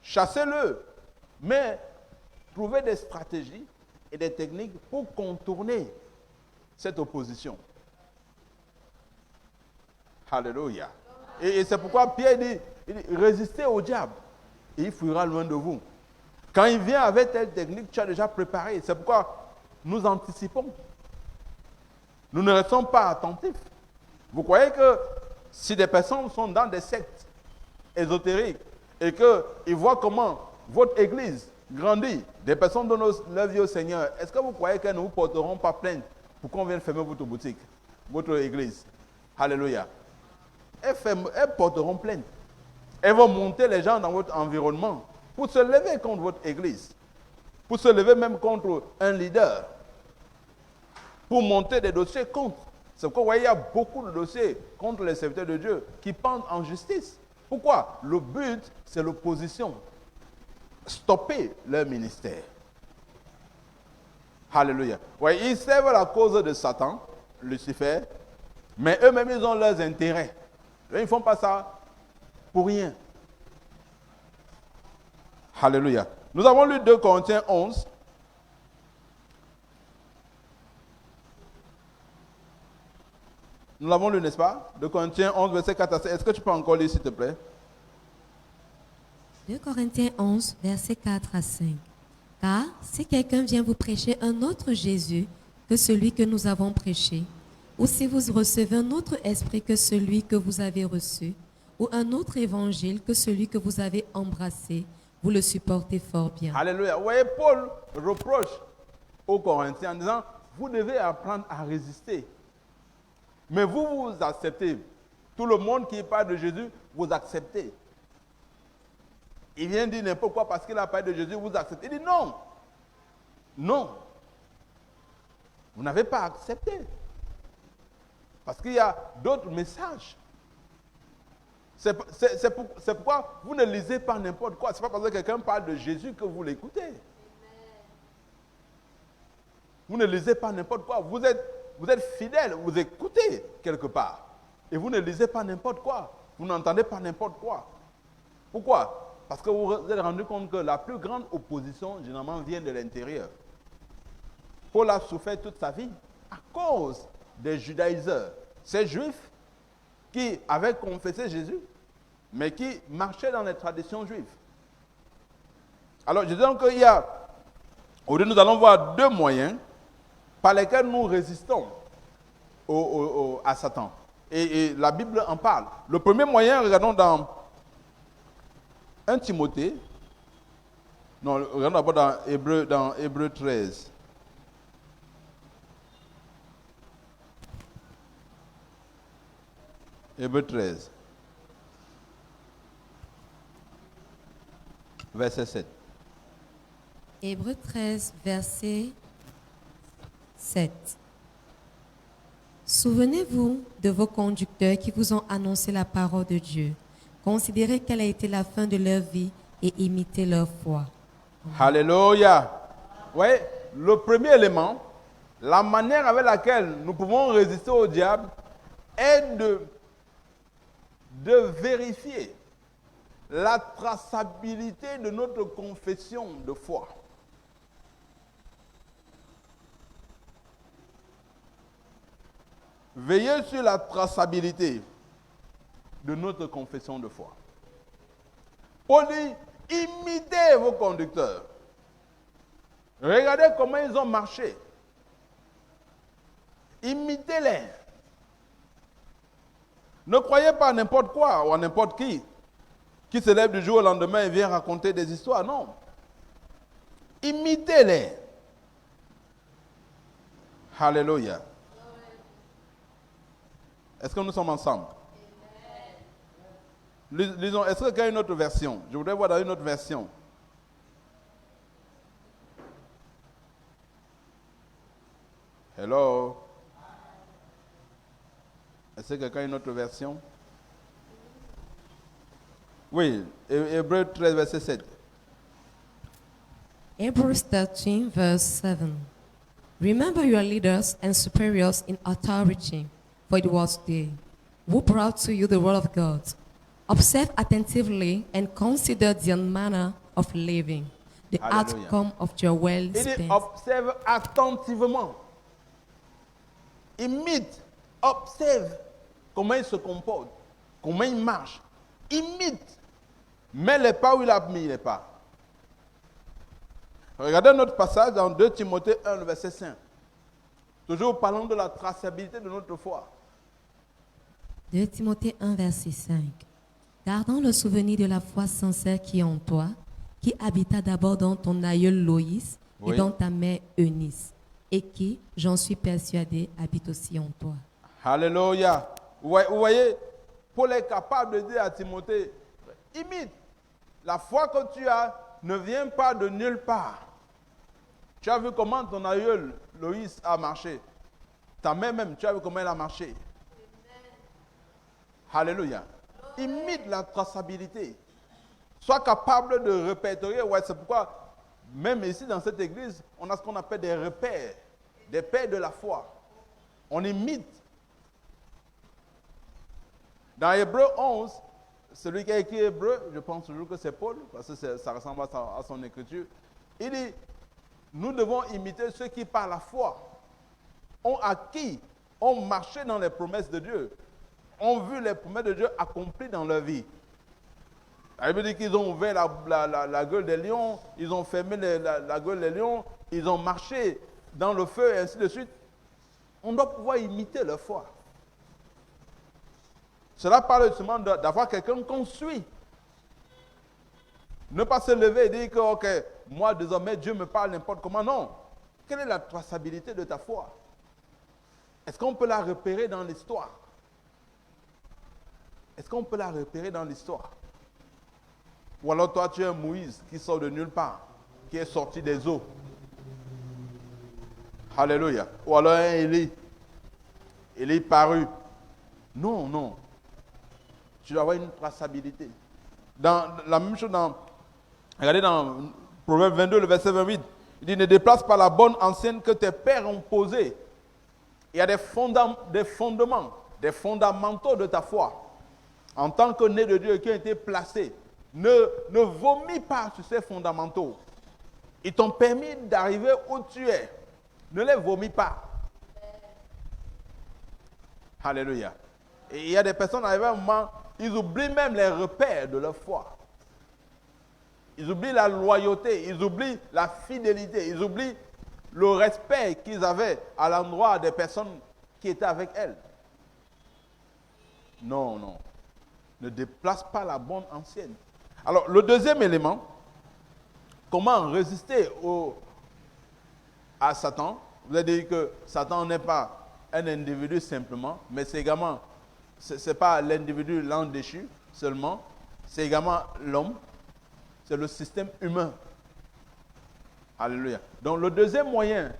Chassez-le. Mais trouvez des stratégies et des techniques pour contourner cette opposition. Alléluia. Et c'est pourquoi Pierre dit, résistez au diable et il fuira loin de vous. Quand il vient avec telle technique, tu as déjà préparé. C'est pourquoi nous anticipons. Nous ne restons pas attentifs. Vous croyez que si des personnes sont dans des sectes ésotériques et qu'ils voient comment votre église grandit, des personnes donnent leur vie au Seigneur, est-ce que vous croyez qu'elles ne vous porteront pas plainte pour qu'on vienne fermer votre boutique, votre église? Alléluia. Elles porteront plainte. Elles vont monter les gens dans votre environnement pour se lever contre votre église, pour se lever même contre un leader, pour monter des dossiers contre. C'est pourquoi vous voyez, il y a beaucoup de dossiers contre les serviteurs de Dieu qui pendent en justice. Pourquoi? Le but, c'est l'opposition. Stopper leur ministère. Alléluia. Oui, ils servent la cause de Satan, Lucifer, mais eux-mêmes, ils ont leurs intérêts. Ils ne font pas ça pour rien. Alléluia. Nous avons lu 2 Corinthiens 11. Nous l'avons lu, n'est-ce pas? 2 Corinthiens 11, verset 4 à 7. Est-ce que tu peux encore lire, s'il te plaît? 2 Corinthiens 11, verset 4 à 5. Car si quelqu'un vient vous prêcher un autre Jésus que celui que nous avons prêché, ou si vous recevez un autre esprit que celui que vous avez reçu, ou un autre évangile que celui que vous avez embrassé, vous le supportez fort bien. Alléluia. Vous voyez, Paul reproche aux Corinthiens en disant, vous devez apprendre à résister. Mais vous acceptez. Tout le monde qui parle de Jésus, vous acceptez. Il vient dire n'importe quoi parce qu'il a parlé de Jésus, vous acceptez. Il dit non. Non. Vous n'avez pas accepté. Parce qu'il y a d'autres messages. C'est pourquoi vous ne lisez pas n'importe quoi. Ce n'est pas parce que quelqu'un parle de Jésus que vous l'écoutez. Vous ne lisez pas n'importe quoi. Vous êtes fidèle, vous écoutez quelque part. Et vous ne lisez pas n'importe quoi. Vous n'entendez pas n'importe quoi. Pourquoi? Parce que vous vous êtes rendu compte que la plus grande opposition, généralement, vient de l'intérieur. Paul a souffert toute sa vie à cause des judaïseurs. Ces juifs qui avaient confessé Jésus, mais qui marchaient dans les traditions juives. Alors, je dis donc qu'il y a, aujourd'hui, nous allons voir 2 moyens par lesquels nous résistons à Satan. Et la Bible en parle. Le premier moyen, regardons dans 1 Timothée. Non, regardons d'abord dans Hébreux 13. Hébreux 13. Verset 7. Hébreux 13, verset 7. Souvenez-vous de vos conducteurs qui vous ont annoncé la parole de Dieu. Considérez quelle a été la fin de leur vie et imitez leur foi. Alléluia. Oui, le premier élément, la manière avec laquelle nous pouvons résister au diable est de vérifier la traçabilité de notre confession de foi. Veillez sur la traçabilité de notre confession de foi. Paul dit, imitez vos conducteurs. Regardez comment ils ont marché. Imitez-les. Ne croyez pas à n'importe quoi ou à n'importe qui se lève du jour au lendemain et vient raconter des histoires. Non. Imitez-les. Alléluia. Est-ce que nous sommes ensemble? Lisons, est-ce qu'il y a une autre version? Je voudrais voir dans une autre version. Hello? Est-ce que quelqu'un a une autre version? Oui, Hébreux 13, verset 7. Hebrews 13, verse 7. Remember your leaders and superiors in authority, for it was they who brought to you the word of God. Observe attentively and consider the manner of living, the Hallelujah. outcome of your well Il dit, spent. observe attentivement. Imite, observe comment il se comporte. comment il marche. Imite. Mets les pas où il a mis les pas. Regardez notre passage dans 2 Timothée 1, le verset 5. Toujours parlant de la traçabilité de notre foi. 2 Timothée 1, verset 5. Gardant le souvenir de la foi sincère qui est en toi, qui habita d'abord dans ton aïeul Loïs Oui. et dans ta mère Eunice, et qui, j'en suis persuadé, habite aussi en toi. Alléluia. Vous voyez, Paul est capable de dire à Timothée, imite. La foi que tu as ne vient pas de nulle part. Tu as vu comment ton aïeul Loïs a marché. Ta mère même, tu as vu comment elle a marché. Alléluia. Imite la traçabilité. Sois capable de répertorier. Ouais, c'est pourquoi, même ici dans cette église, on a ce qu'on appelle des repères, des pères de la foi. On imite. Dans Hébreu 11, celui qui a écrit Hébreu, je pense toujours que c'est Paul, parce que ça ressemble à son écriture. Il dit, nous devons imiter ceux qui par la foi ont acquis, ont marché dans les promesses de Dieu, ont vu les promesses de Dieu accomplies dans leur vie. La Bible dit qu'ils ont ouvert la gueule des lions, ils ont fermé la gueule des lions, ils ont marché dans le feu et ainsi de suite. On doit pouvoir imiter leur foi. Cela parle justement d'avoir quelqu'un qu'on suit. Ne pas se lever et dire que, ok, moi désormais Dieu me parle n'importe comment. Non. Quelle est la traçabilité de ta foi? Est-ce qu'on peut la repérer dans l'histoire? Est-ce qu'on peut la repérer dans l'histoire? Ou alors toi tu es un Moïse qui sort de nulle part, qui est sorti des eaux. Alléluia. Ou alors un Élie. Élie parut. Non, non. Tu dois avoir une traçabilité. Dans la même chose, regardez dans Proverbe 22, le verset 28, il dit, ne déplace pas la bonne ancienne que tes pères ont posée. Il y a des fondements, des fondamentaux de ta foi. En tant que né de Dieu qui ont été placés, ne vomis pas sur ces fondamentaux. Ils t'ont permis d'arriver où tu es. Ne les vomis pas. Alléluia. Et il y a des personnes arrivées à un moment, ils oublient même les repères de leur foi. Ils oublient la loyauté, ils oublient la fidélité, ils oublient le respect qu'ils avaient à l'endroit des personnes qui étaient avec elles. Non, non. Ne déplace pas la bonne ancienne. Alors, le deuxième élément, comment résister à Satan? Vous avez dit que Satan n'est pas un individu simplement, mais c'est également, ce n'est pas l'individu, l'âme déchu seulement, c'est également l'homme, c'est le système humain. Alléluia. Donc le deuxième moyen,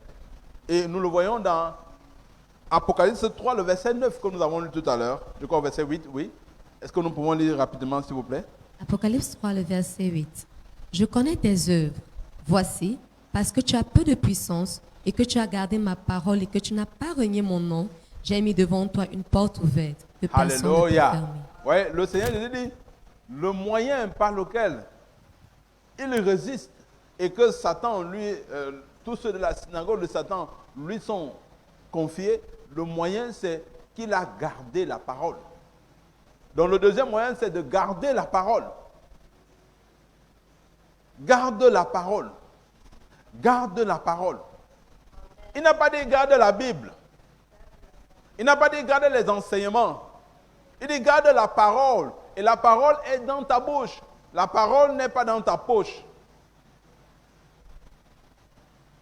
et nous le voyons dans Apocalypse 3, le verset 9 que nous avons lu tout à l'heure, je crois au verset 8, oui. Est-ce que nous pouvons lire rapidement, s'il vous plaît? Apocalypse 3, le verset 8. Je connais tes œuvres. Voici, parce que tu as peu de puissance et que tu as gardé ma parole et que tu n'as pas renié mon nom, j'ai mis devant toi une porte ouverte que personne ne peut Alléluia. fermer. Oui, le Seigneur Jésus dit, le moyen par lequel il résiste et que Satan, lui, tous ceux de la synagogue de Satan, lui sont confiés, le moyen c'est qu'il a gardé la parole. Donc le deuxième moyen c'est de garder la parole. Garde la parole. Garde la parole. Il n'a pas dit garde la Bible. Il n'a pas dit garde les enseignements. Il dit garde la parole. Et la parole est dans ta bouche. La parole n'est pas dans ta poche.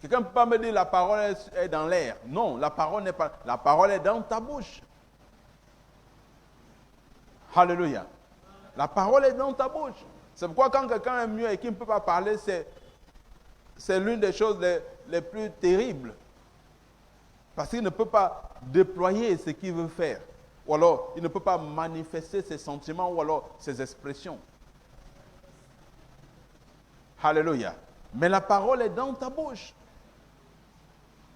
Quelqu'un ne peut pas me dire la parole est dans l'air. Non, la parole n'est pas. La parole est dans ta bouche. Alléluia. La parole est dans ta bouche. C'est pourquoi quand quelqu'un est muet et qu'il ne peut pas parler, c'est l'une des choses les plus terribles. Parce qu'il ne peut pas déployer ce qu'il veut faire. Ou alors, il ne peut pas manifester ses sentiments ou alors ses expressions. Alléluia. Mais la parole est dans ta bouche.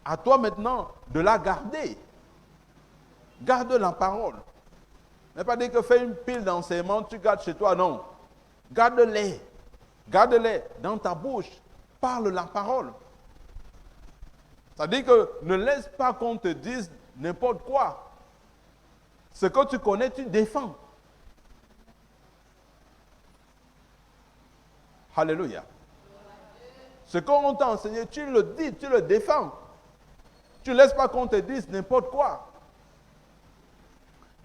À toi maintenant de la garder. Garde la parole. Ne pas dire que fais une pile d'enseignements, tu gardes chez toi, non. Garde-les. Garde-les dans ta bouche. Parle la parole. C'est-à-dire que ne laisse pas qu'on te dise n'importe quoi. Ce que tu connais, tu défends. Alléluia. Ce qu'on t'a enseigné, tu le dis, tu le défends. Tu ne laisses pas qu'on te dise n'importe quoi.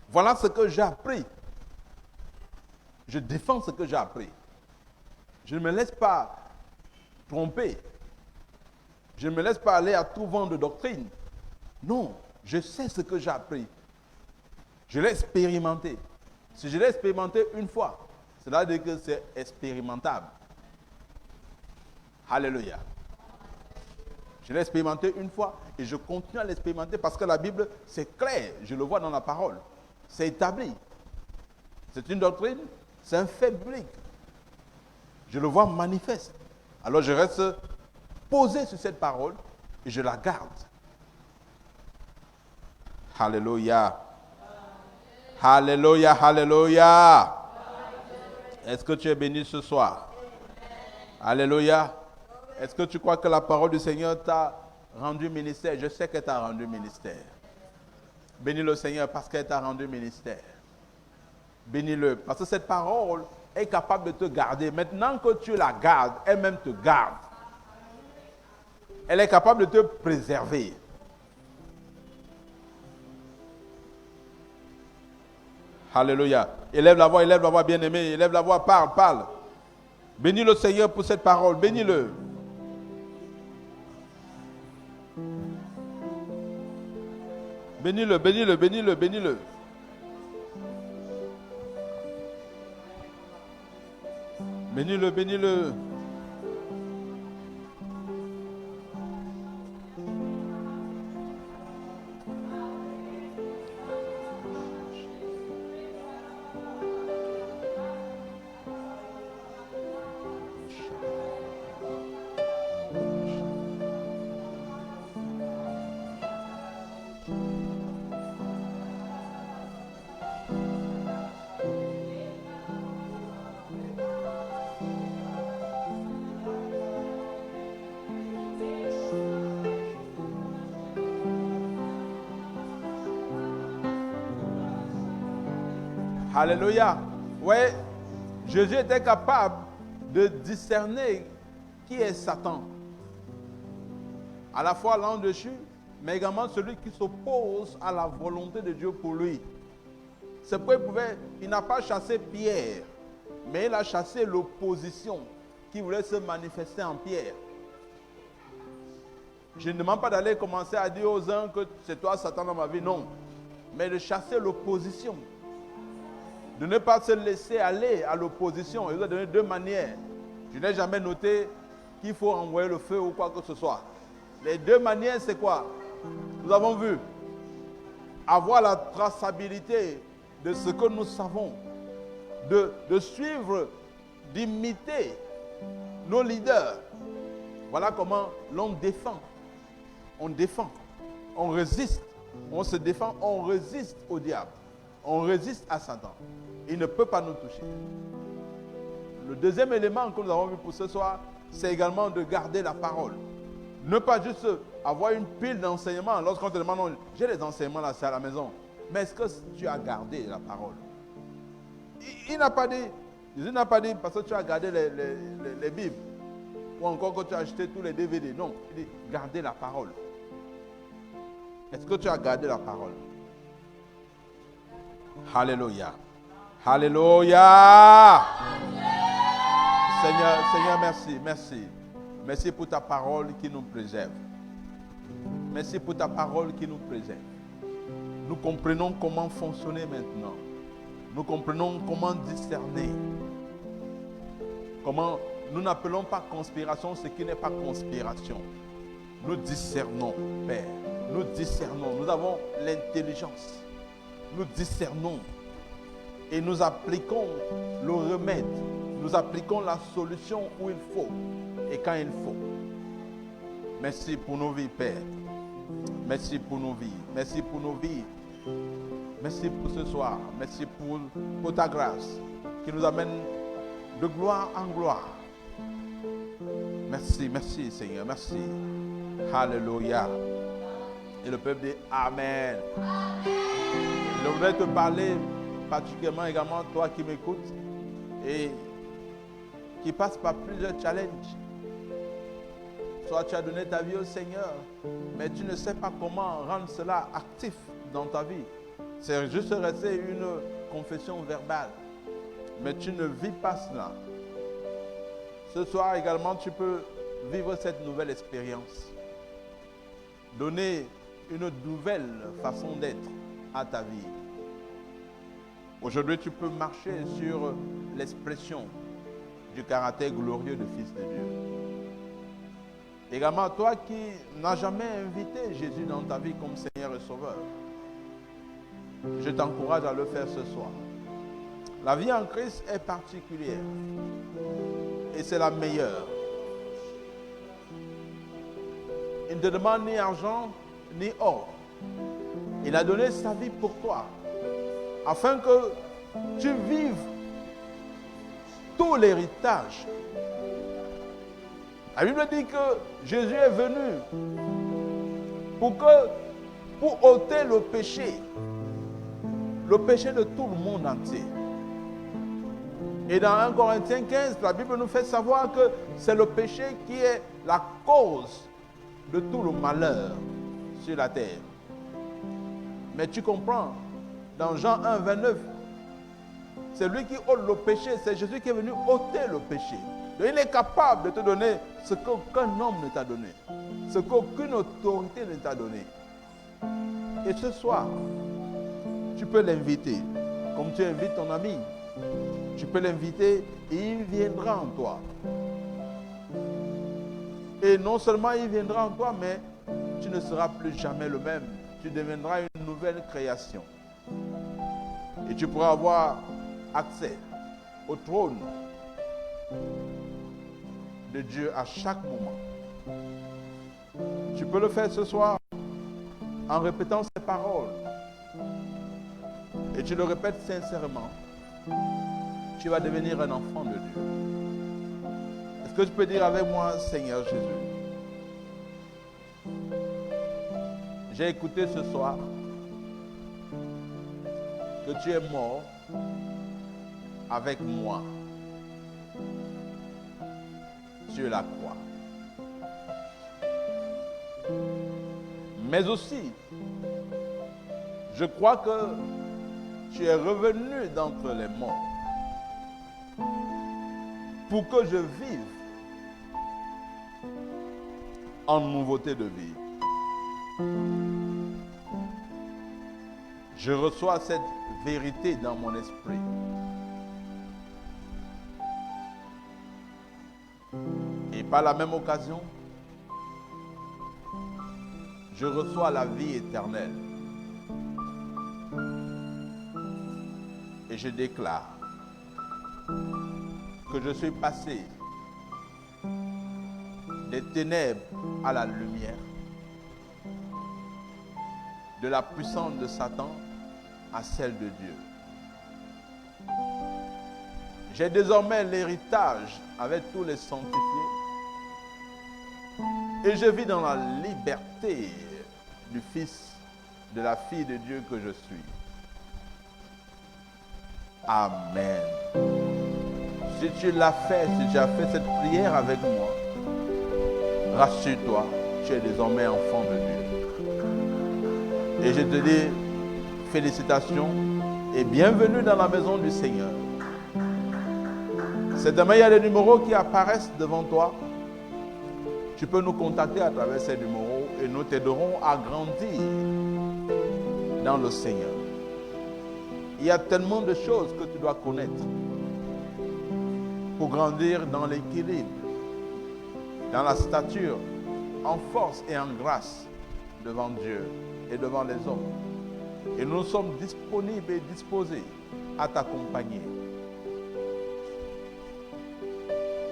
Voilà ce que j'ai appris. Je défends ce que j'ai appris. Je ne me laisse pas tromper. Je ne me laisse pas aller à tout vent de doctrine. Non, je sais ce que j'ai appris. Je l'ai expérimenté. Si je l'ai expérimenté une fois, cela veut dire que c'est expérimentable. Alléluia. Je l'ai expérimenté une fois et je continue à l'expérimenter parce que la Bible, c'est clair. Je le vois dans la parole. C'est établi. C'est une doctrine, c'est un fait biblique. Je le vois manifeste. Alors je reste posé sur cette parole et je la garde. Alléluia. Alléluia, alléluia. Est-ce que tu es béni ce soir? Alléluia. Est-ce que tu crois que la parole du Seigneur t'a rendu ministère? Je sais qu'elle t'a rendu ministère. Bénis le Seigneur parce qu'elle t'a rendu ministère. Bénis-le parce que cette parole est capable de te garder. Maintenant que tu la gardes, elle-même te garde. Elle est capable de te préserver. Alléluia. Élève la voix, bien-aimé. Élève la voix, parle, parle. Bénis le Seigneur pour cette parole. Bénis-le. Bénis-le, bénis-le, bénis-le, bénis-le. Bénis-le, bénis-le. Alléluia. Oui, Jésus était capable de discerner qui est Satan. À la fois l'ange déchu, mais également celui qui s'oppose à la volonté de Dieu pour lui. C'est pourquoi il n'a pas chassé Pierre, mais il a chassé l'opposition qui voulait se manifester en Pierre. Je ne demande pas d'aller commencer à dire aux uns que c'est toi Satan dans ma vie, non. Mais de chasser l'opposition. De ne pas se laisser aller à l'opposition. Il vous a donné deux manières. Je n'ai jamais noté qu'il faut envoyer le feu ou quoi que ce soit. Les deux manières, c'est quoi? Nous avons vu avoir la traçabilité de ce que nous savons, de suivre, d'imiter nos leaders. Voilà comment l'on défend. On défend, on résiste, on se défend, on résiste au diable, on résiste à Satan. Il ne peut pas nous toucher. Le deuxième élément que nous avons vu pour ce soir, c'est également de garder la parole. Ne pas juste avoir une pile d'enseignements. Lorsqu'on te demande, non, j'ai les enseignements là, c'est à la maison. Mais est-ce que tu as gardé la parole? Il n'a pas dit, Jésus n'a pas dit parce que tu as gardé les Bibles ou encore que tu as acheté tous les DVD. Non, il dit garder la parole. Est-ce que tu as gardé la parole? Alléluia. Alléluia. Seigneur, merci, merci. Merci pour ta parole qui nous préserve. Merci pour ta parole qui nous préserve. Nous comprenons comment fonctionner maintenant. Nous comprenons comment discerner. Comment nous n'appelons pas conspiration ce qui n'est pas conspiration. Nous discernons, Père. Nous discernons. Nous avons l'intelligence. Nous discernons. Et nous appliquons le remède. Nous appliquons la solution où il faut et quand il faut. Merci pour nos vies, Père. Merci pour nos vies. Merci pour nos vies. Merci pour ce soir. Merci pour ta grâce qui nous amène de gloire en gloire. Merci, merci Seigneur. Merci. Alléluia. Et le peuple dit Amen. Je voudrais te parler particulièrement également toi qui m'écoutes et qui passe par plusieurs challenges. Soit tu as donné ta vie au Seigneur, mais tu ne sais pas comment rendre cela actif dans ta vie. C'est juste resté une confession verbale, mais tu ne vis pas cela. Ce soir également, tu peux vivre cette nouvelle expérience. Donner une nouvelle façon d'être à ta vie. Aujourd'hui, tu peux marcher sur l'expression du caractère glorieux du Fils de Dieu. Également, toi qui n'as jamais invité Jésus dans ta vie comme Seigneur et Sauveur, je t'encourage à le faire ce soir. La vie en Christ est particulière et c'est la meilleure. Il ne te demande ni argent ni or. Il a donné sa vie pour toi afin que tu vives tout l'héritage. La Bible dit que Jésus est venu pour ôter le péché de tout le monde entier. Et dans 1 Corinthiens 15, la Bible nous fait savoir que c'est le péché qui est la cause de tout le malheur sur la terre. Mais tu comprends, dans Jean 1, 29, c'est lui qui ôte le péché, c'est Jésus qui est venu ôter le péché. Donc il est capable de te donner ce qu'aucun homme ne t'a donné, ce qu'aucune autorité ne t'a donné. Et ce soir, tu peux l'inviter, comme tu invites ton ami. Tu peux l'inviter et il viendra en toi. Et non seulement il viendra en toi, mais tu ne seras plus jamais le même. Tu deviendras une nouvelle création. Et tu pourras avoir accès au trône de Dieu à chaque moment. Tu peux le faire ce soir en répétant ces paroles. Et tu le répètes sincèrement. Tu vas devenir un enfant de Dieu. Est-ce que tu peux dire avec moi, Seigneur Jésus, j'ai écouté ce soir que tu es mort avec moi sur la croix. Mais aussi, je crois que tu es revenu d'entre les morts pour que je vive en nouveauté de vie. Je reçois cette vérité dans mon esprit. Et par la même occasion, je reçois la vie éternelle. Et je déclare que je suis passé des ténèbres à la lumière, de la puissance de Satan à celle de Dieu. J'ai désormais l'héritage avec tous les sanctifiés et je vis dans la liberté du Fils, de la fille de Dieu que je suis. Amen. Si tu l'as fait, si tu as fait cette prière avec moi, rassure-toi, tu es désormais enfant de Dieu. Et je te dis félicitations et bienvenue dans la maison du Seigneur. C'est demain, il y a des numéros qui apparaissent devant toi. Tu peux nous contacter à travers ces numéros et nous t'aiderons à grandir dans le Seigneur. Il y a tellement de choses que tu dois connaître pour grandir dans l'équilibre, dans la stature, en force et en grâce devant Dieu et devant les hommes. Et nous sommes disponibles et disposés à t'accompagner.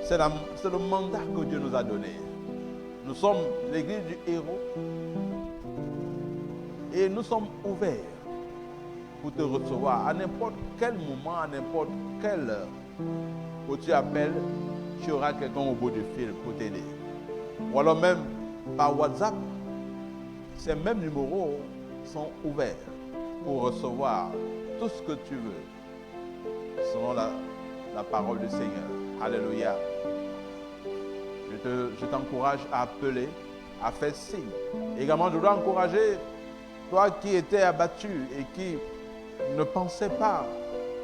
C'est le mandat que Dieu nous a donné. Nous sommes l'église du héros et nous sommes ouverts pour te recevoir à n'importe quel moment, à n'importe quelle heure où tu appelles, tu auras quelqu'un au bout du fil pour t'aider. Ou alors même par WhatsApp, ces mêmes numéros sont ouverts pour recevoir tout ce que tu veux selon la parole du Seigneur. Alléluia. Je t'encourage à appeler, à faire signe. Également, je dois encourager toi qui étais abattu et qui ne pensais pas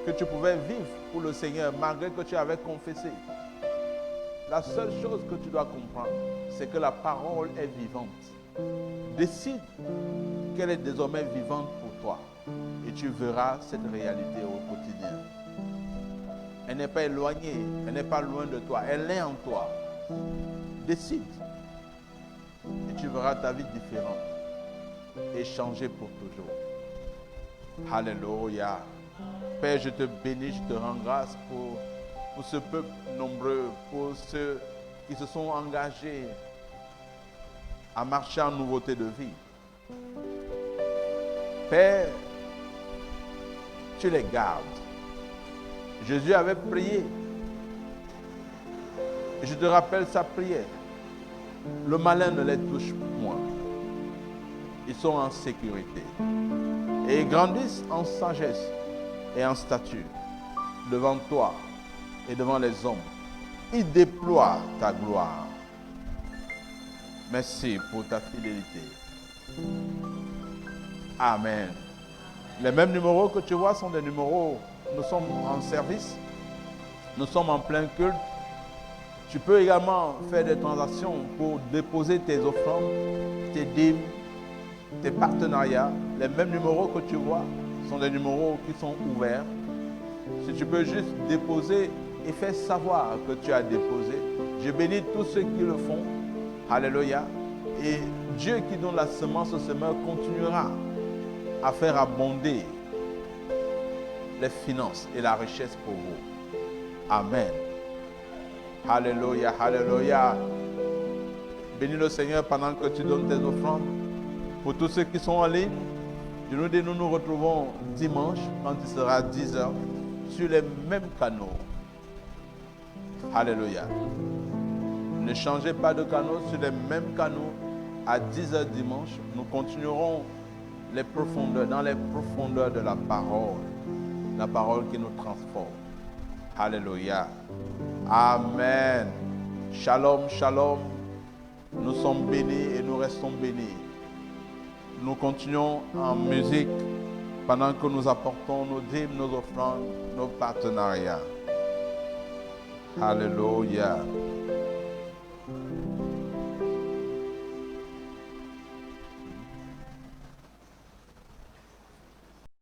que tu pouvais vivre pour le Seigneur malgré que tu avais confessé. La seule chose que tu dois comprendre, c'est que la parole est vivante. Décide qu'elle est désormais vivante pour toi et tu verras cette réalité au quotidien. Elle n'est pas éloignée, elle n'est pas loin de toi, elle est en toi. Décide et tu verras ta vie différente et changer pour toujours. Alléluia. Père, je te bénis, je te rends grâce pour ce peuple nombreux, pour ceux qui se sont engagés à marcher en nouveauté de vie. Père, tu les gardes. Jésus avait prié. Et je te rappelle sa prière. Le malin ne les touche point. Ils sont en sécurité. Et ils grandissent en sagesse et en stature devant toi et devant les hommes. Ils déploient ta gloire. Merci pour ta fidélité. Amen. Les mêmes numéros que tu vois sont des numéros, nous sommes en service, nous sommes en plein culte. Tu peux également faire des transactions pour déposer tes offrandes, tes dîmes, tes partenariats. Les mêmes numéros que tu vois sont des numéros qui sont ouverts. Si tu peux juste déposer et faire savoir que tu as déposé, je bénis tous ceux qui le font. Alléluia. Et Dieu qui donne la semence au semeur continuera à faire abonder les finances et la richesse pour vous. Amen. Alléluia, alléluia. Bénis le Seigneur pendant que tu donnes tes offrandes. Pour tous ceux qui sont en ligne, je nous dis, nous nous retrouvons dimanche quand il sera 10h sur les mêmes canaux. Alléluia. Ne changez pas de canaux, sur les mêmes canaux à 10h dimanche. Nous continuerons dans les profondeurs de la parole qui nous transforme. Alléluia. Amen. Shalom, shalom. Nous sommes bénis et nous restons bénis. Nous continuons en musique pendant que nous apportons nos dîmes, nos offrandes, nos partenariats. Alléluia.